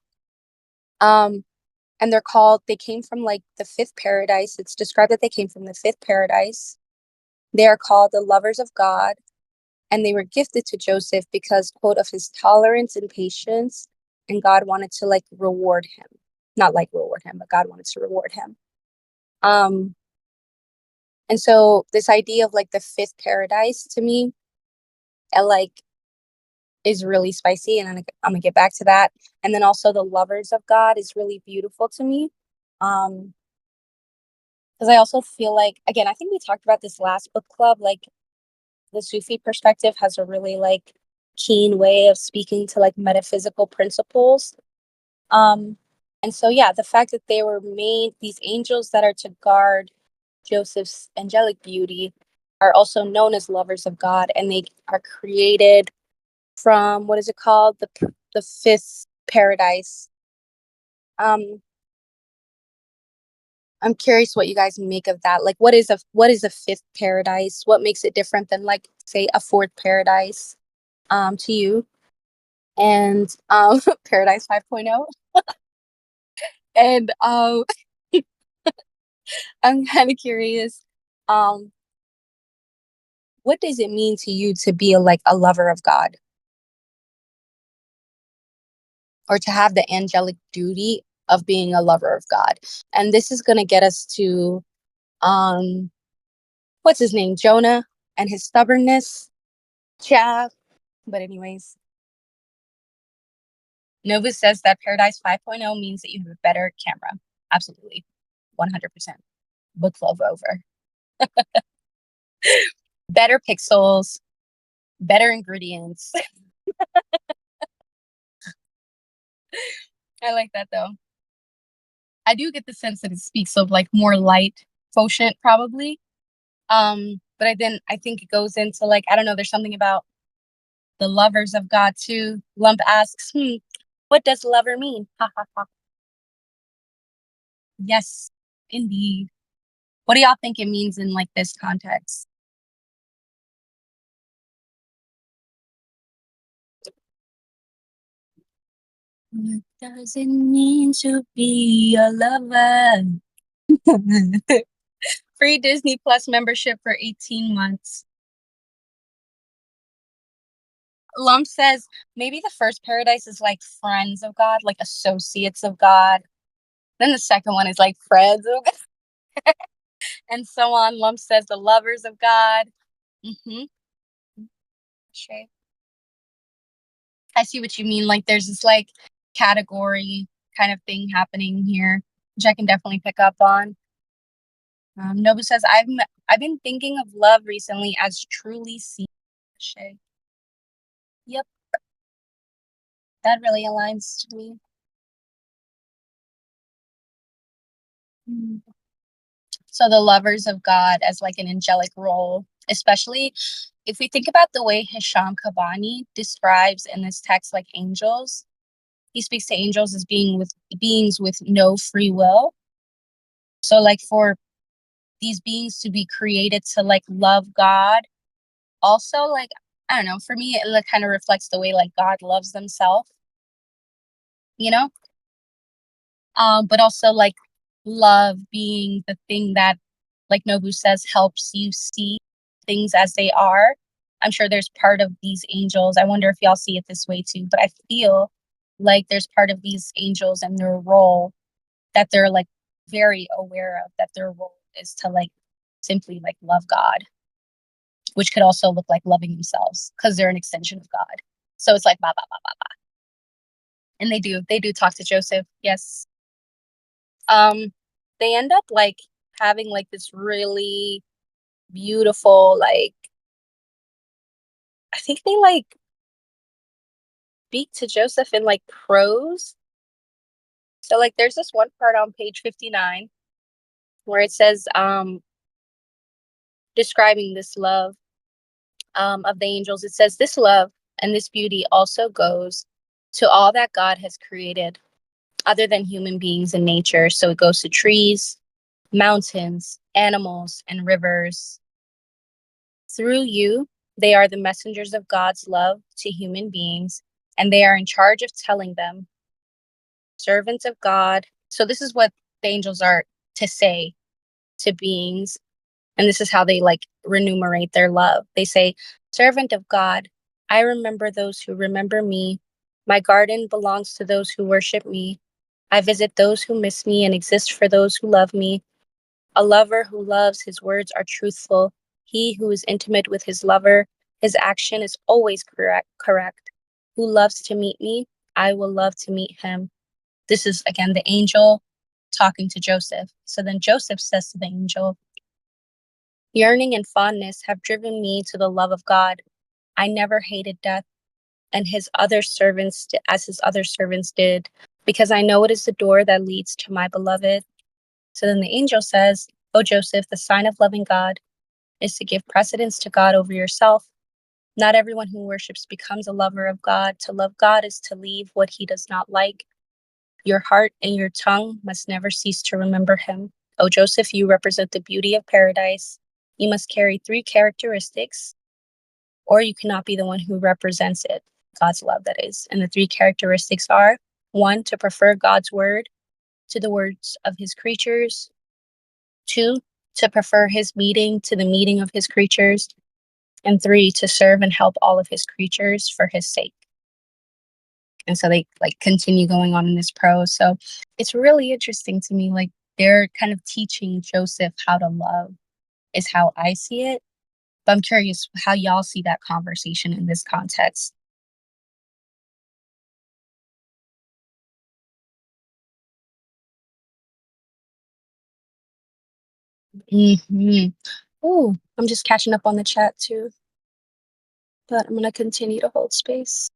Um and they came from like the fifth paradise. It's described that they came from the fifth paradise. They are called the lovers of God, and they were gifted to Joseph because, quote, of his tolerance and patience, and God wanted to like reward him. Not like reward him, but God wanted to reward him. Um and so this idea of like the fifth paradise to me, like is really spicy, and I'm gonna get back to that. And then also the lovers of God is really beautiful to me. Um because I also feel like, again, I think we talked about this last book club, like the Sufi perspective has a really like keen way of speaking to like metaphysical principles. Um, and so yeah, the fact that they were made, these angels that are to guard Joseph's angelic beauty are also known as lovers of God, and they are created from, what is it called? The fifth paradise. Um, I'm curious what you guys make of that. Like what is a fifth paradise? What makes it different than like say a fourth paradise to you? And Paradise 5.0. And I'm kind of curious, um what does it mean to you to be like a lover of God, or to have the angelic duty of being a lover of God? And this is going to get us to um what's his name, Jonah, and his stubbornness. Yeah, but anyways, Nova says that Paradise 5.0 means that you have a better camera. Absolutely. 100%. Book club over. Better pixels, better ingredients. I like that though. I do get the sense that it speaks of like more light quotient probably. But I think it goes into like, I don't know, there's something about the lovers of God too. Lump asks, what does lover mean? Ha ha ha. Yes, indeed. What do y'all think it means in like this context? What does it mean to be a lover? Free Disney Plus membership for 18 months. Lump says maybe the first paradise is like friends of God, like associates of God. Then the second one is like friends of God, and so on. Lump says the lovers of God. Mm-hmm. Sure. I see what you mean. Like there's this like category kind of thing happening here, which I can definitely pick up on. Nobu says I've been thinking of love recently as truly seen. Shay. Yep, that really aligns to me. Mm. So the lovers of God as like an angelic role, especially if we think about the way Hisham Kabbani describes in this text like angels. He speaks to angels as beings with no free will. So like for these beings to be created to like love God, also like I don't know, for me, it, like, kinda reflects the way, like, God loves themselves, you know? But also, like, love being the thing that, like Nobu says, helps you see things as they are. I'm sure there's part of these angels, I wonder if y'all see it this way too, but I feel like there's part of these angels and their role that they're, like, very aware of, that their role is to, like, simply, like, love God, which could also look like loving themselves because 'cause they're an extension of God. So it's like, "Ba, ba, ba, ba, ba," and they do talk to Joseph, yes. Um, they end up, like, having, like, this really beautiful, like, I think they, like, speak to Joseph in, like, prose. So, like, there's this one part on page 59 where it says, describing this love, of the angels, it says, "This love and this beauty also goes to all that God has created other than human beings and nature." So it goes to trees, mountains, animals, and rivers. Through you, they are the messengers of God's love to human beings, and they are in charge of telling them, servants of God. So, this is what the angels are to say to beings, and this is how they like remunerate their love. They say, servant of God, I remember those who remember me. My garden belongs to those who worship me. I visit those who miss me and exist for those who love me. A lover who loves, his words are truthful. He who is intimate with his lover, his action is always correct. Who loves to meet me, I will love to meet him. This is again the angel talking to Joseph. So then Joseph says to the angel, yearning and fondness have driven me to the love of God. I never hated death and his other servants as his other servants did, because I know it is the door that leads to my beloved. So then the angel says, O Joseph, the sign of loving God is to give precedence to God over yourself. Not everyone who worships becomes a lover of God. To love God is to leave what he does not like. Your heart and your tongue must never cease to remember him. O Joseph, you represent the beauty of paradise. You must carry three characteristics, or you cannot be the one who represents it, God's love, that is. And the three characteristics are one, to prefer God's word to the words of his creatures. Two, to prefer his meeting to the meeting of his creatures. And three, to serve and help all of his creatures for his sake. And so they like continue going on in this prose. So it's really interesting to me. Like they're kind of teaching Joseph how to love, is how I see it. But I'm curious how y'all see that conversation in this context. Hmm. Oh, I'm just catching up on the chat too, but I'm gonna continue to hold space.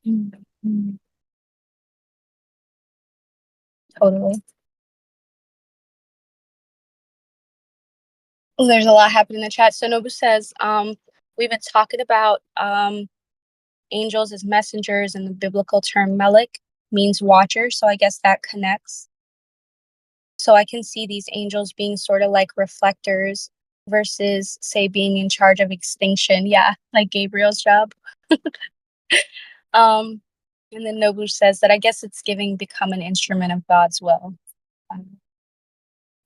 Mhm. Totally. There's a lot happening in the chat. So Nobu says, we've been talking about angels as messengers, and the biblical term melek means watcher. So I guess that connects. So I can see these angels being sort of like reflectors versus, say, being in charge of extinction. Yeah, like Gabriel's job. Um, and then Nobu says that I guess it's giving become an instrument of God's will. Um,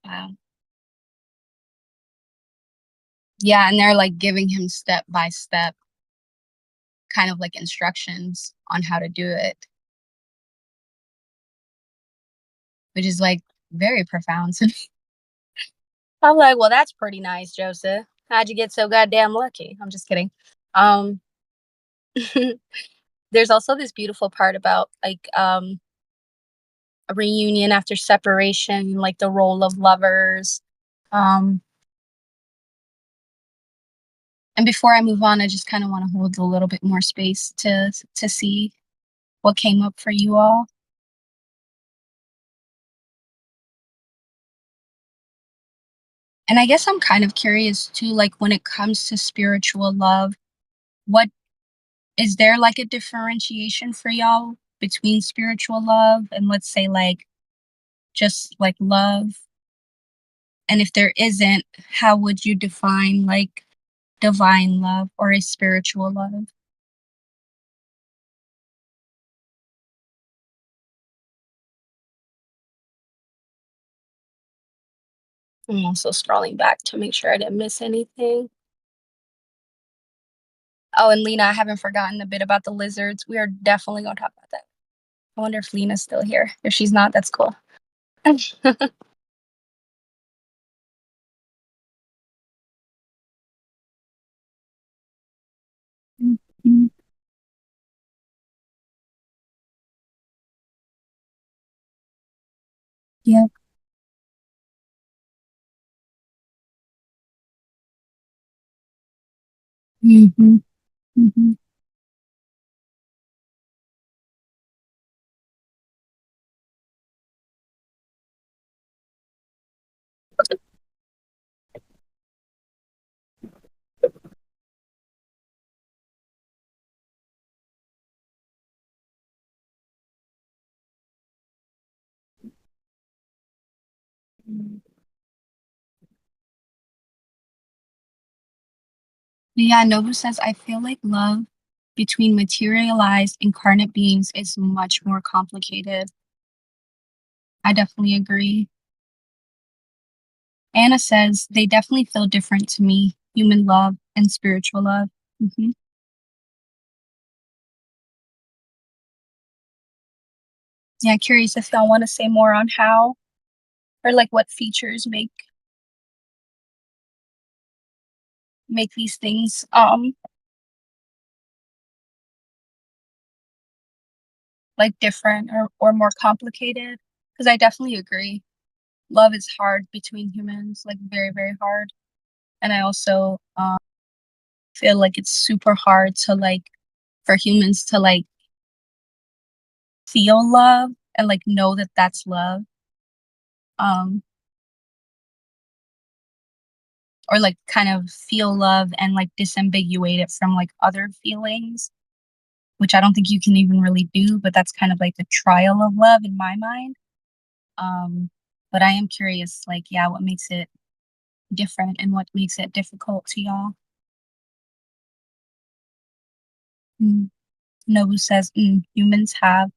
wow. Yeah, and they're like giving him step by step, kind of like instructions on how to do it, which is like very profound to me. I'm like, well, that's pretty nice, Joseph. How'd you get so goddamn lucky? I'm just kidding. Um, there's also this beautiful part about like a reunion after separation, like the role of lovers. Um, and before I move on, I just kind of want to hold a little bit more space to see what came up for you all. And I guess I'm kind of curious too, like when it comes to spiritual love, what is there like a differentiation for y'all between spiritual love and let's say like just like love? And if there isn't, how would you define like divine love or a spiritual love? I'm also scrolling back to make sure I didn't miss anything. Oh, and Lena, I haven't forgotten the bit about the lizards. We are definitely gonna talk about that. I wonder if Lena's still here. If she's not, that's cool. Mhm. Yep. Mhm. Mhm. Mm. Yeah, Nobu says, I feel like love between materialized incarnate beings is much more complicated. I definitely agree. Anna says, they definitely feel different to me, human love and spiritual love. Hmm. Yeah, curious if y'all want to say more on how or like what features make these things like different or more complicated. Because I definitely agree. Love is hard between humans, like very, very hard. And I also feel like it's super hard to like for humans to like feel love and like know that that's love. Um or like kind of feel love and like disambiguate it from like other feelings, which I don't think you can even really do, but that's kind of like the trial of love in my mind. But I am curious, like, yeah, what makes it different and what makes it difficult to y'all? Mm. Nobu says, humans have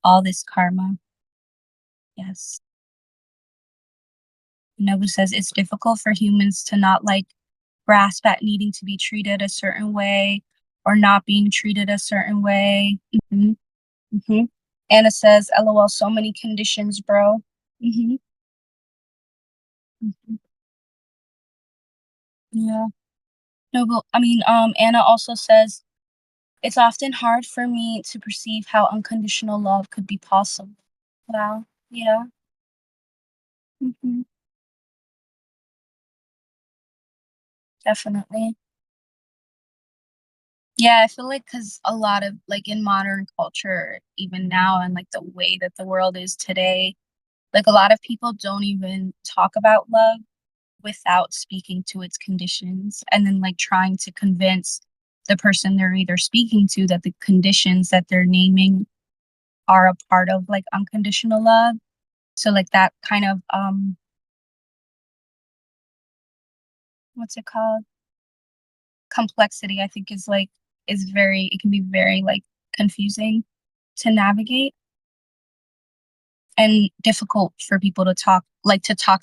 all this karma. Yes. Nobu says it's difficult for humans to not like grasp at needing to be treated a certain way or not being treated a certain way. Hmm. Hmm. Anna says, LOL, so many conditions, bro. Hmm. Hmm. Yeah. No, but I mean, Anna also says, it's often hard for me to perceive how unconditional love could be possible. Wow. Yeah. Hmm. Definitely. Yeah, I feel like because a lot of like in modern culture, even now, and like the way that the world is today, like a lot of people don't even talk about love without speaking to its conditions and then like trying to convince the person they're either speaking to that the conditions that they're naming are a part of like unconditional love. So like that kind of what's it called? Complexity, I think is very it can be very like confusing to navigate and difficult for people to talk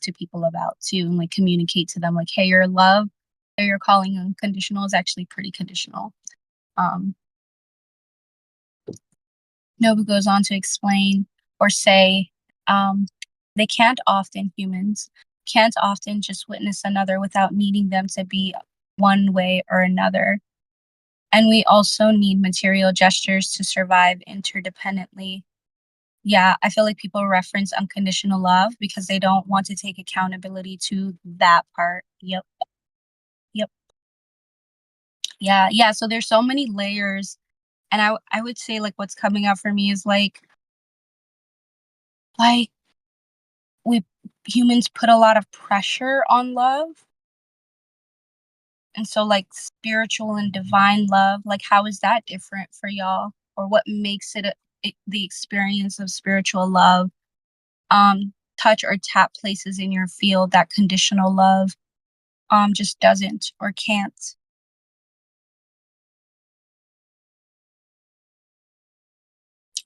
to people about too and like communicate to them like, hey, your love that you're calling unconditional is actually pretty conditional. Um Nobu goes on to explain or say, um, they humans can't often just witness another without needing them to be one way or another. And we also need material gestures to survive interdependently. Yeah, I feel like people reference unconditional love because they don't want to take accountability to that part. Yep, yep. Yeah, yeah. So there's so many layers. And I would say like what's coming up for me is like we humans put a lot of pressure on love. And so like spiritual and divine love, like how is that different for y'all? Or what makes it the experience of spiritual love touch or tap places in your field that conditional love just doesn't or can't.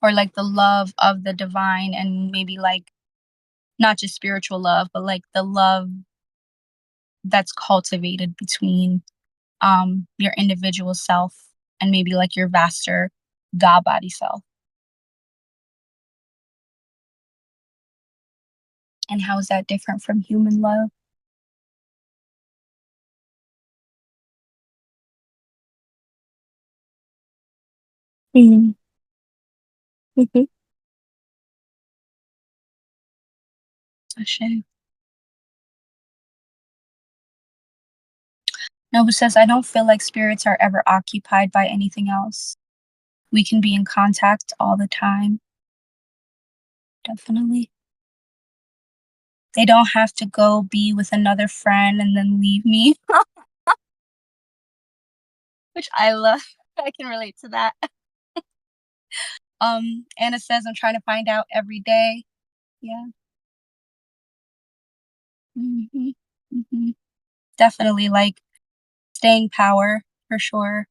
Or like the love of the divine, and maybe like not just spiritual love, but like the love that's cultivated between your individual self and maybe like your vaster God body self. And how is that different from human love? Mm-hmm. Mm-hmm. Nova says, I don't feel like spirits are ever occupied by anything else. We can be in contact all the time. Definitely. They don't have to go be with another friend and then leave me, which I love. I can relate to that. Anna says, I'm trying to find out every day. Yeah. Hmm. Hmm. Definitely like staying power for sure.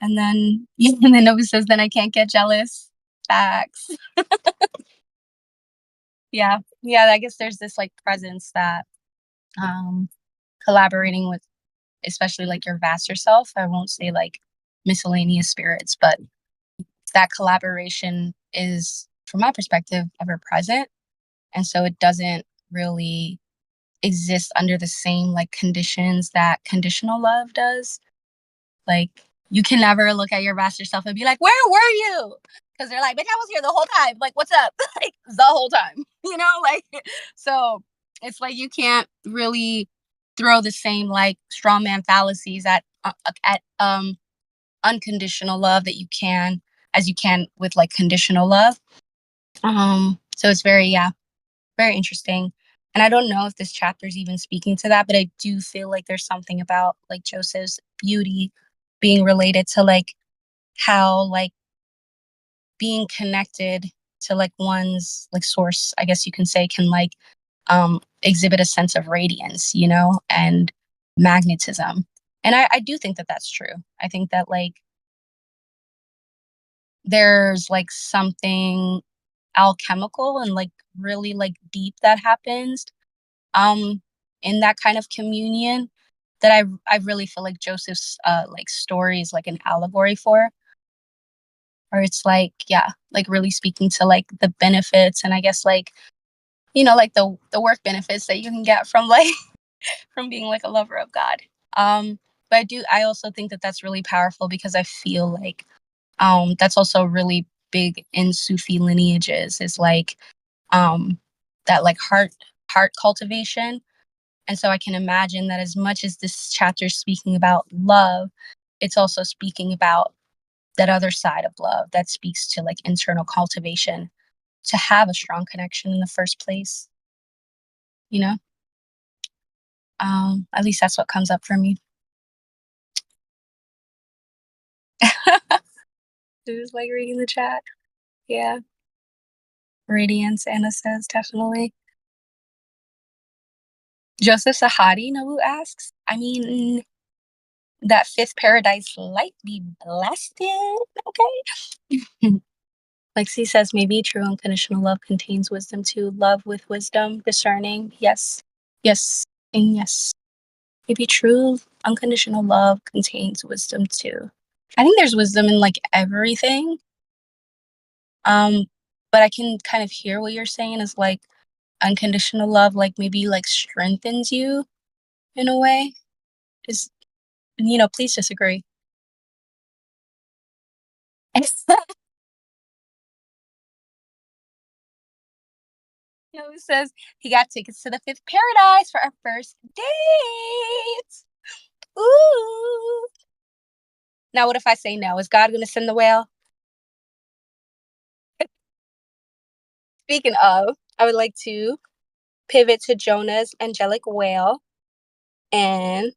And then, yeah, and then Nova says, then I can't get jealous. Facts. Yeah. Yeah. I guess there's this like presence that, um, collaborating with, especially like your vaster self. I won't say like miscellaneous spirits, but that collaboration is, from my perspective, ever present. And so it doesn't really exist under the same like conditions that conditional love does. Like you can never look at your vaster self and be like, where were you? Because they're like, bitch, I was here the whole time. Like, what's up? Like the whole time. Like so it's like you can't really throw the same like straw man fallacies at unconditional love that you can as you can with like conditional love. So it's very, yeah, very interesting. And I don't know if this chapter is even speaking to that, but I do feel like there's something about like Joseph's beauty being related to like how like being connected to like one's like source, I guess you can say, can like exhibit a sense of radiance, and magnetism. And I do think that that's true. I think that like there's like something alchemical and like really like deep that happens um in that kind of communion that I really feel like Joseph's like story is like an allegory for, or it's like, yeah, like really speaking to like the benefits, and I guess like like the work benefits that you can get from like from being like a lover of God. But I also think that that's really powerful because I feel like that's also really big in Sufi lineages, is like um that like heart cultivation. And so I can imagine that as much as this chapter is speaking about love, it's also speaking about that other side of love that speaks to like internal cultivation to have a strong connection in the first place, you know? At least that's what comes up for me. Just like reading the chat. Yeah. Radiance, Anna says, definitely. Joseph Sahadi, Nobu asks, I mean, that fifth paradise light be blasted, okay? Lexi says, maybe true unconditional love contains wisdom too. Love with wisdom, discerning. Yes, yes, and yes. Maybe true unconditional love contains wisdom too. I think there's wisdom in like everything. Um, but I can kind of hear what you're saying is like unconditional love, like maybe like strengthens you in a way. Is please disagree. Who says he got tickets to the fifth paradise for our first date? Ooh. Now, what if I say no? Is God going to send the whale? Speaking of, I would like to pivot to Jonah's angelic whale and,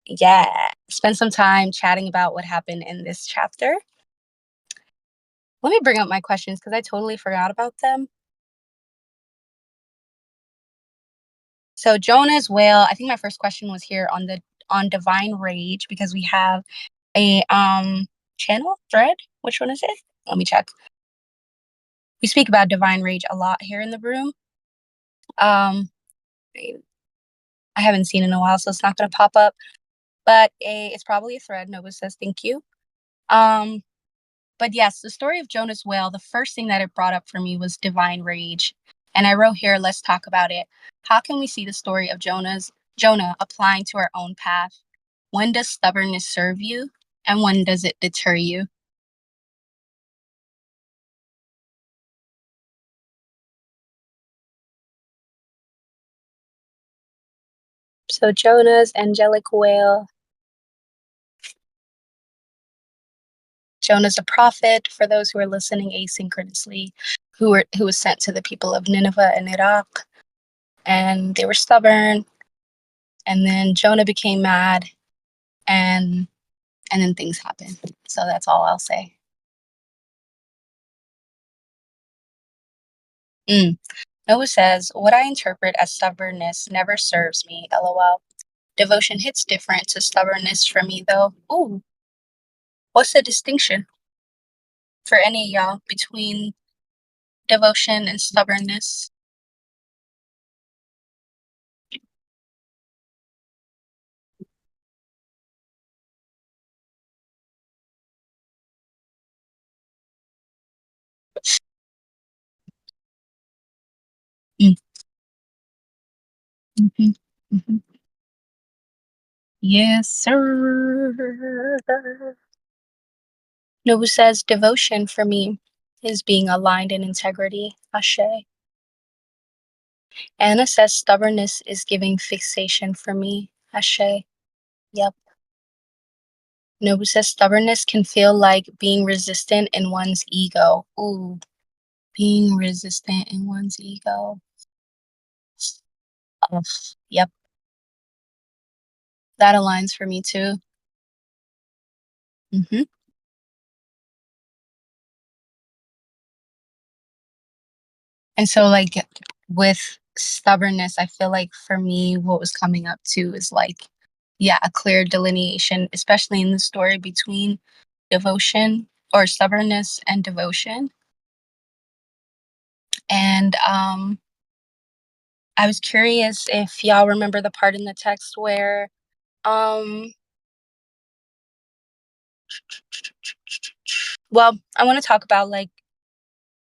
yeah, spend some time chatting about what happened in this chapter. Let me bring up my questions because I totally forgot about them. So Jonah's whale, I think my first question was here on divine rage, because we have a channel thread. Which one is it? Let me check. We speak about divine rage a lot here in the room. Um I haven't seen it in a while, so it's not going to pop up. But it's probably a thread. Nova says thank you. Um, but yes, the story of Jonah's whale, the first thing that it brought up for me was divine rage. And I wrote here, let's talk about it. How can we see the story of Jonah applying to our own path? When does stubbornness serve you? And when does it deter you? So Jonah's angelic whale. Jonah's a prophet, for those who are listening asynchronously, who was sent to the people of Nineveh and Iraq, and they were stubborn. And then Jonah became mad, and then things happened. So that's all I'll say. Mm. Noah says, "What I interpret as stubbornness never serves me. LOL. Devotion hits different to stubbornness for me, though. Ooh, what's the distinction for any of y'all between devotion and stubbornness?" Mm. Hmm. Hmm. Yes, sir. Nobu says devotion for me is being aligned in integrity. Ashe. Anna says stubbornness is giving fixation for me. Ashe. Yep. Nobu says stubbornness can feel like being resistant in one's ego. Ooh, being resistant in one's ego. Ugh. Yep. That aligns for me too. Hmm. And so, like, with stubbornness, I feel like for me, what was coming up too is like, yeah, a clear delineation, especially in the story between devotion or stubbornness and devotion. And I was curious if y'all remember the part in the text where, um, well, I want to talk about like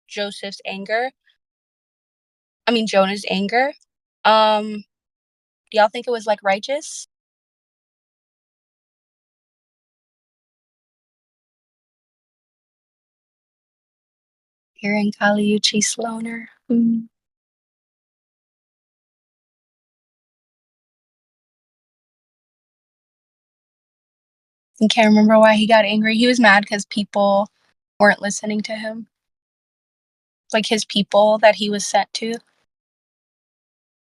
Joseph's anger. I mean, Jonah's anger. Do y'all think it was like righteous? Hearing Kaliuchi Sloaner. I can't remember why he got angry. He was mad because people weren't listening to him. Like his people that he was sent to.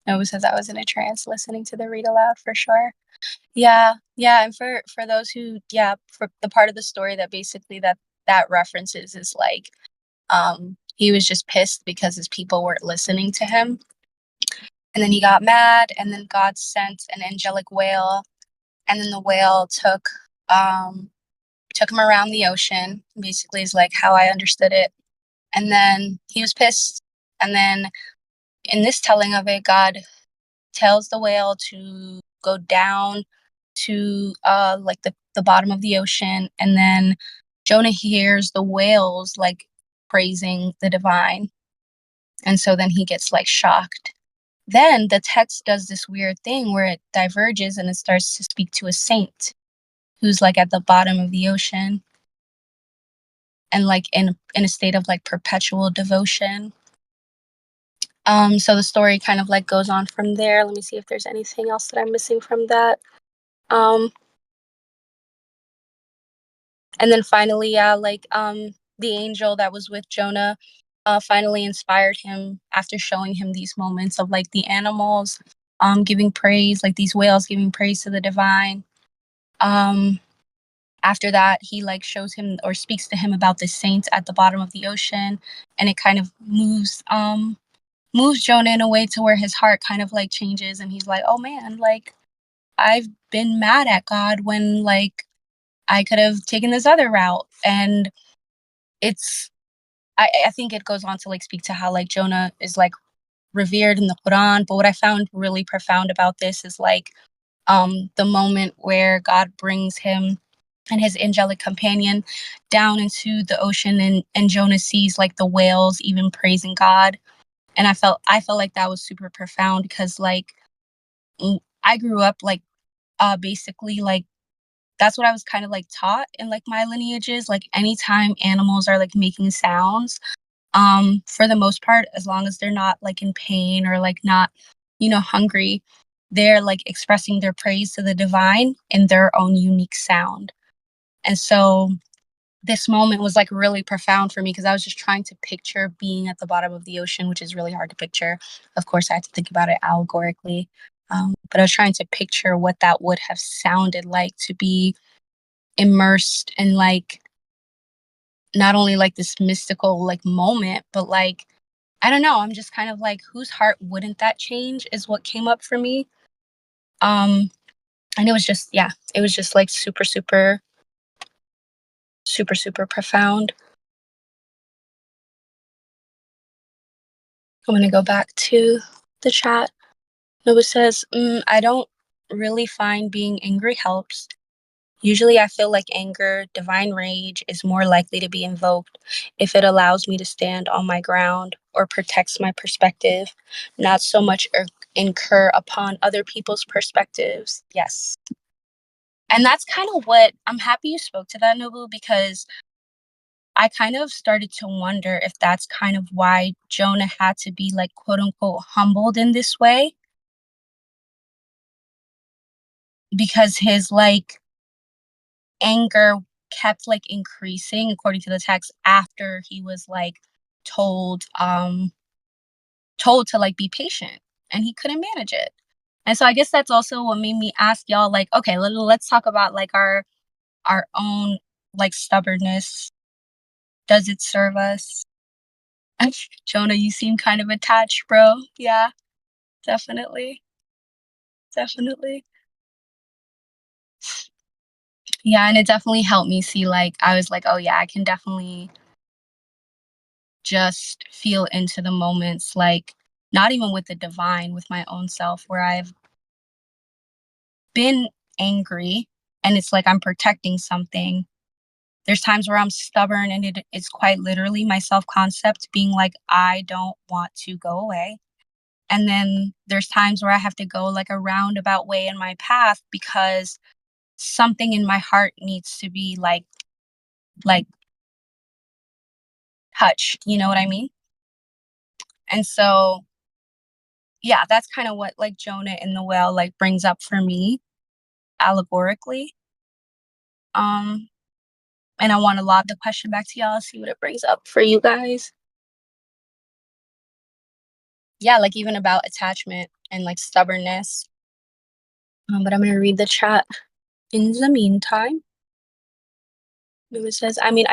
No, says I was in a trance listening to the read aloud for sure. Yeah, yeah, and for those who, yeah, for the part of the story that basically that references is like, he was just pissed because his people weren't listening to him, and then he got mad, and then God sent an angelic whale, and then the whale took him around the ocean. Basically, is like how I understood it, and then he was pissed, and then in this telling of it, God tells the whale to go down to like the bottom of the ocean, and then Jonah hears the whales like praising the divine, and so then he gets like shocked. Then the text does this weird thing where it diverges and it starts to speak to a saint who's like at the bottom of the ocean and like in a state of like perpetual devotion. So the story kind of like goes on from there. Let me see if there's anything else that I'm missing from that. Um, and then finally, yeah, like the angel that was with Jonah finally inspired him after showing him these moments of like the animals giving praise, like these whales giving praise to the divine. Um, After that, he like shows him or speaks to him about the saints at the bottom of the ocean, and it kind of moves Jonah in a way to where his heart kind of like changes and he's like, "Oh man, like I've been mad at God when like I could have taken this other route." And it's I think it goes on to like speak to how like Jonah is like revered in the Quran. But what I found really profound about this is like the moment where God brings him and his angelic companion down into the ocean, and Jonah sees like the whales even praising God. And I felt like that was super profound because like I grew up like basically like that's what I was kind of like taught in like my lineages. Like anytime animals are like making sounds, for the most part, as long as they're not like in pain or like not, hungry, they're like expressing their praise to the divine in their own unique sound. And so this moment was like really profound for me because I was just trying to picture being at the bottom of the ocean, which is really hard to picture. Of course, I had to think about it allegorically. But I was trying to picture what that would have sounded like to be immersed in like not only like this mystical like moment, but like I don't know, I'm just kind of like whose heart wouldn't that change is what came up for me. Um and it was just yeah, it was just like super super super super profound. I'm gonna go back to the chat. Noah says, I don't really find being angry helps. Usually, I feel like anger, divine rage, is more likely to be invoked if it allows me to stand on my ground or protects my perspective, not so much incur upon other people's perspectives. Yes. And that's kind of what I'm happy you spoke to that, Nobu, because I kind of started to wonder if that's kind of why Jonah had to be like quote unquote humbled in this way, because his like anger kept like increasing according to the text after he was like told told to like be patient, and he couldn't manage it. And so I guess that's also what made me ask y'all like, okay, let's talk about like our own like stubbornness. Does it serve us? Jonah, you seem kind of attached, bro. Yeah, definitely. Definitely. Yeah, and it definitely helped me see like I was like, oh yeah, I can definitely just feel into the moments, like not even with the divine, with my own self, where I've been angry and it's like I'm protecting something. There's times where I'm stubborn and it's quite literally my self concept being like, I don't want to go away. And then there's times where I have to go like a roundabout way in my path because something in my heart needs to be like touched, you know what I mean? And so yeah, that's kind of what like Jonah in the well like brings up for me allegorically. Um, and I want to lob the question back to y'all, see what it brings up for you guys. Yeah, like even about attachment and like stubbornness. But I'm gonna read the chat in the meantime. It says, I mean,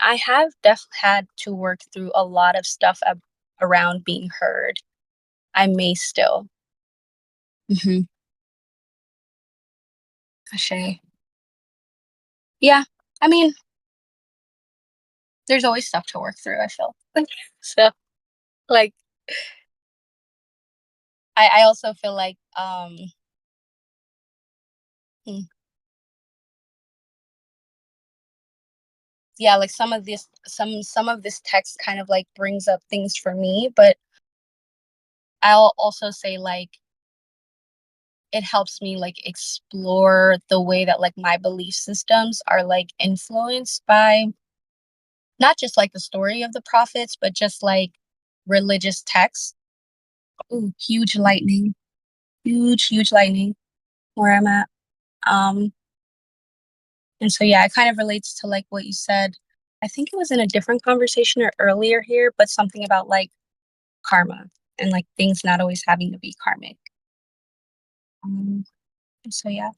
I have had to work through a lot of stuff around being heard. I may still. Mm-hmm. Ashay. Yeah, I mean, there's always stuff to work through, I feel. So, like, I also feel like, hmm, yeah, like some of this text kind of like brings up things for me, but I'll also say like it helps me like explore the way that like my belief systems are like influenced by not just like the story of the prophets, but just like religious texts. Ooh, huge lightning where I'm at. Um, and so yeah, it kind of relates to like what you said. I think it was in a different conversation or earlier here, but something about like karma and like things not always having to be karmic. And so yeah.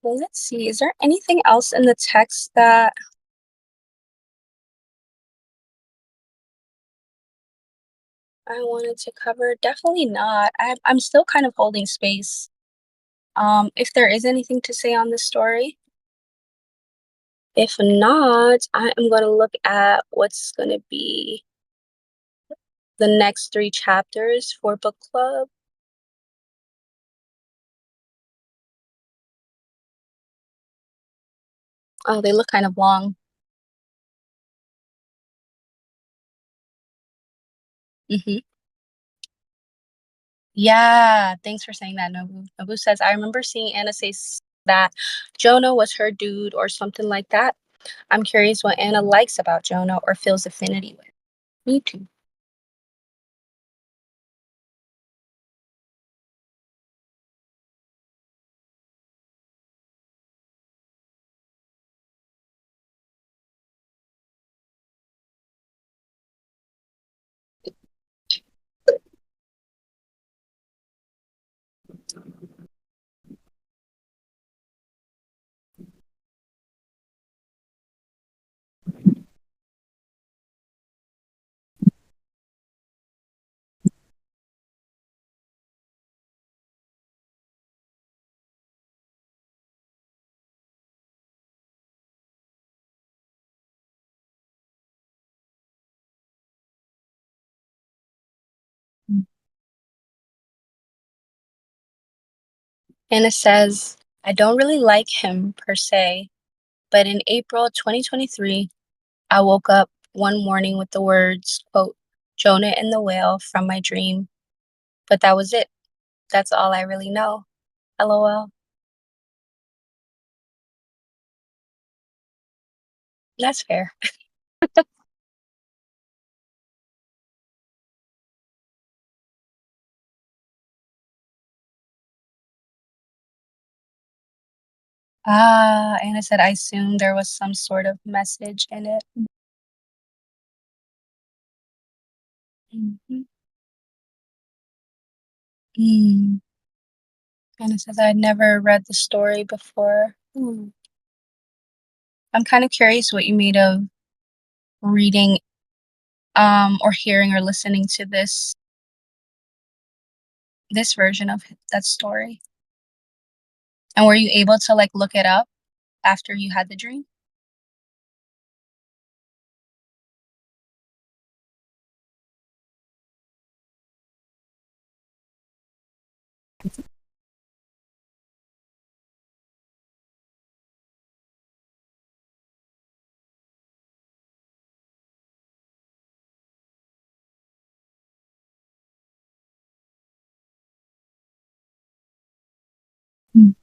Well, let's see. Is there anything else in the text that I wanted to cover? Definitely not. I'm still kind of holding space. If there is anything to say on this story, if not, I am going to look at what's going to be the next three chapters for book club. Oh, they look kind of long. Hmm. Yeah, thanks for saying that, Nobu. Nobu says, I remember seeing Anna say that Jonah was her dude or something like that. I'm curious what Anna likes about Jonah or feels affinity with. Me too. Anna says, I don't really like him per se, but in April 2023, I woke up one morning with the words, quote, Jonah and the whale from my dream. But that was it. That's all I really know. LOL. That's fair. Ah, Anna said, I assumed there was some sort of message in it. Mhm. Mm. Anna says, I'd never read the story before. I'm kind of curious what you made of reading or hearing or listening to this version of that story. And were you able to like look it up after you had the dream? Mm.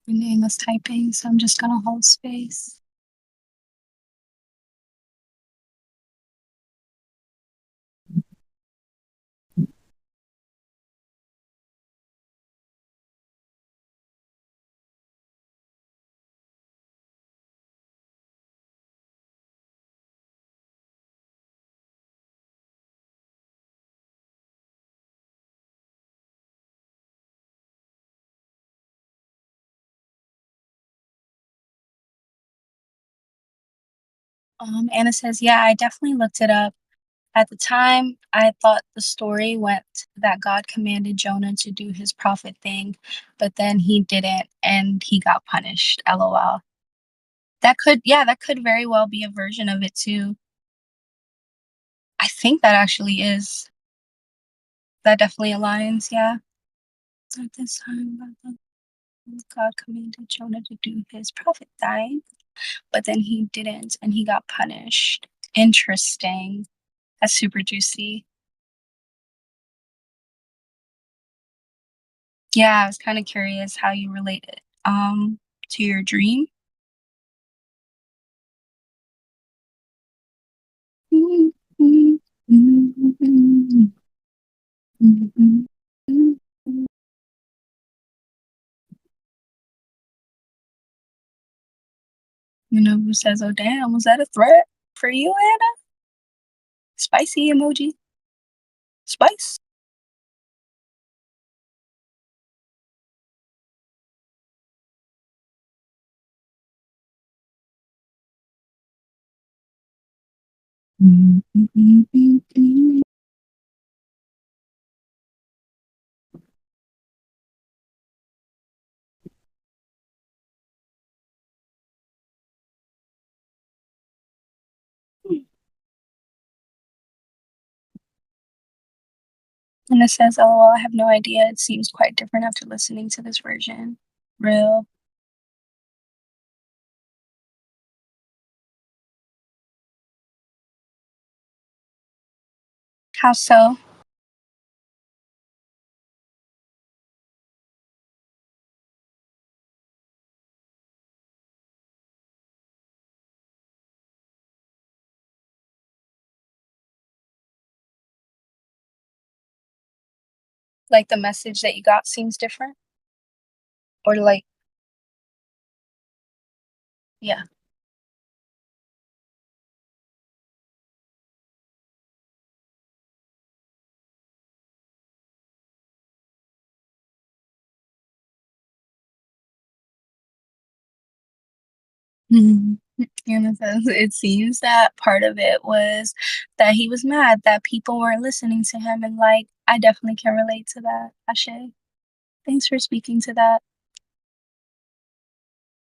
My name is typing, so I'm just gonna hold space. Anna says, yeah, I definitely looked it up. At the time, I thought the story went that God commanded Jonah to do his prophet thing, but then he didn't and he got punished. LOL. Yeah, that could very well be a version of it too. I think that actually is. That definitely aligns, yeah. At this time, God commanded Jonah to do his prophet thing, but then he didn't and he got punished. Interesting. That's super juicy. Yeah, I was kind of curious how you relate it to your dream. Who says, "Oh, damn, was that a threat for you, Anna?" Spicy emoji. Spice. Mm, mm, mm, mm, mm. And it says, "LOL, I have no idea. It seems quite different after listening to this version." Real. How so? Like the message that you got seems different? Or like, yeah. Mhm. In a sense, it seems that part of it was that he was mad that people weren't listening to him, and, like, I definitely can relate to that, Ashe. Thanks for speaking to that.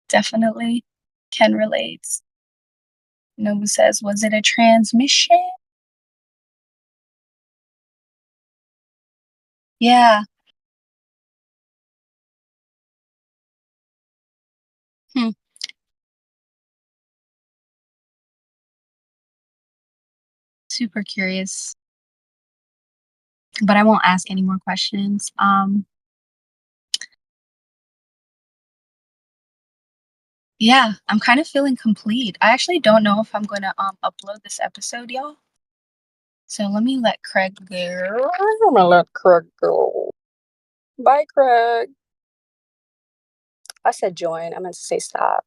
Definitely can relate. Nobu says, "Was it a transmission?" Yeah. Hmm. Super curious, but I won't ask any more questions. Yeah, I'm kind of feeling complete. I actually don't know if I'm gonna, upload this episode, y'all. So let me let Craig go. I'm gonna let Craig go. Bye, Craig. I said join. I meant to say stop.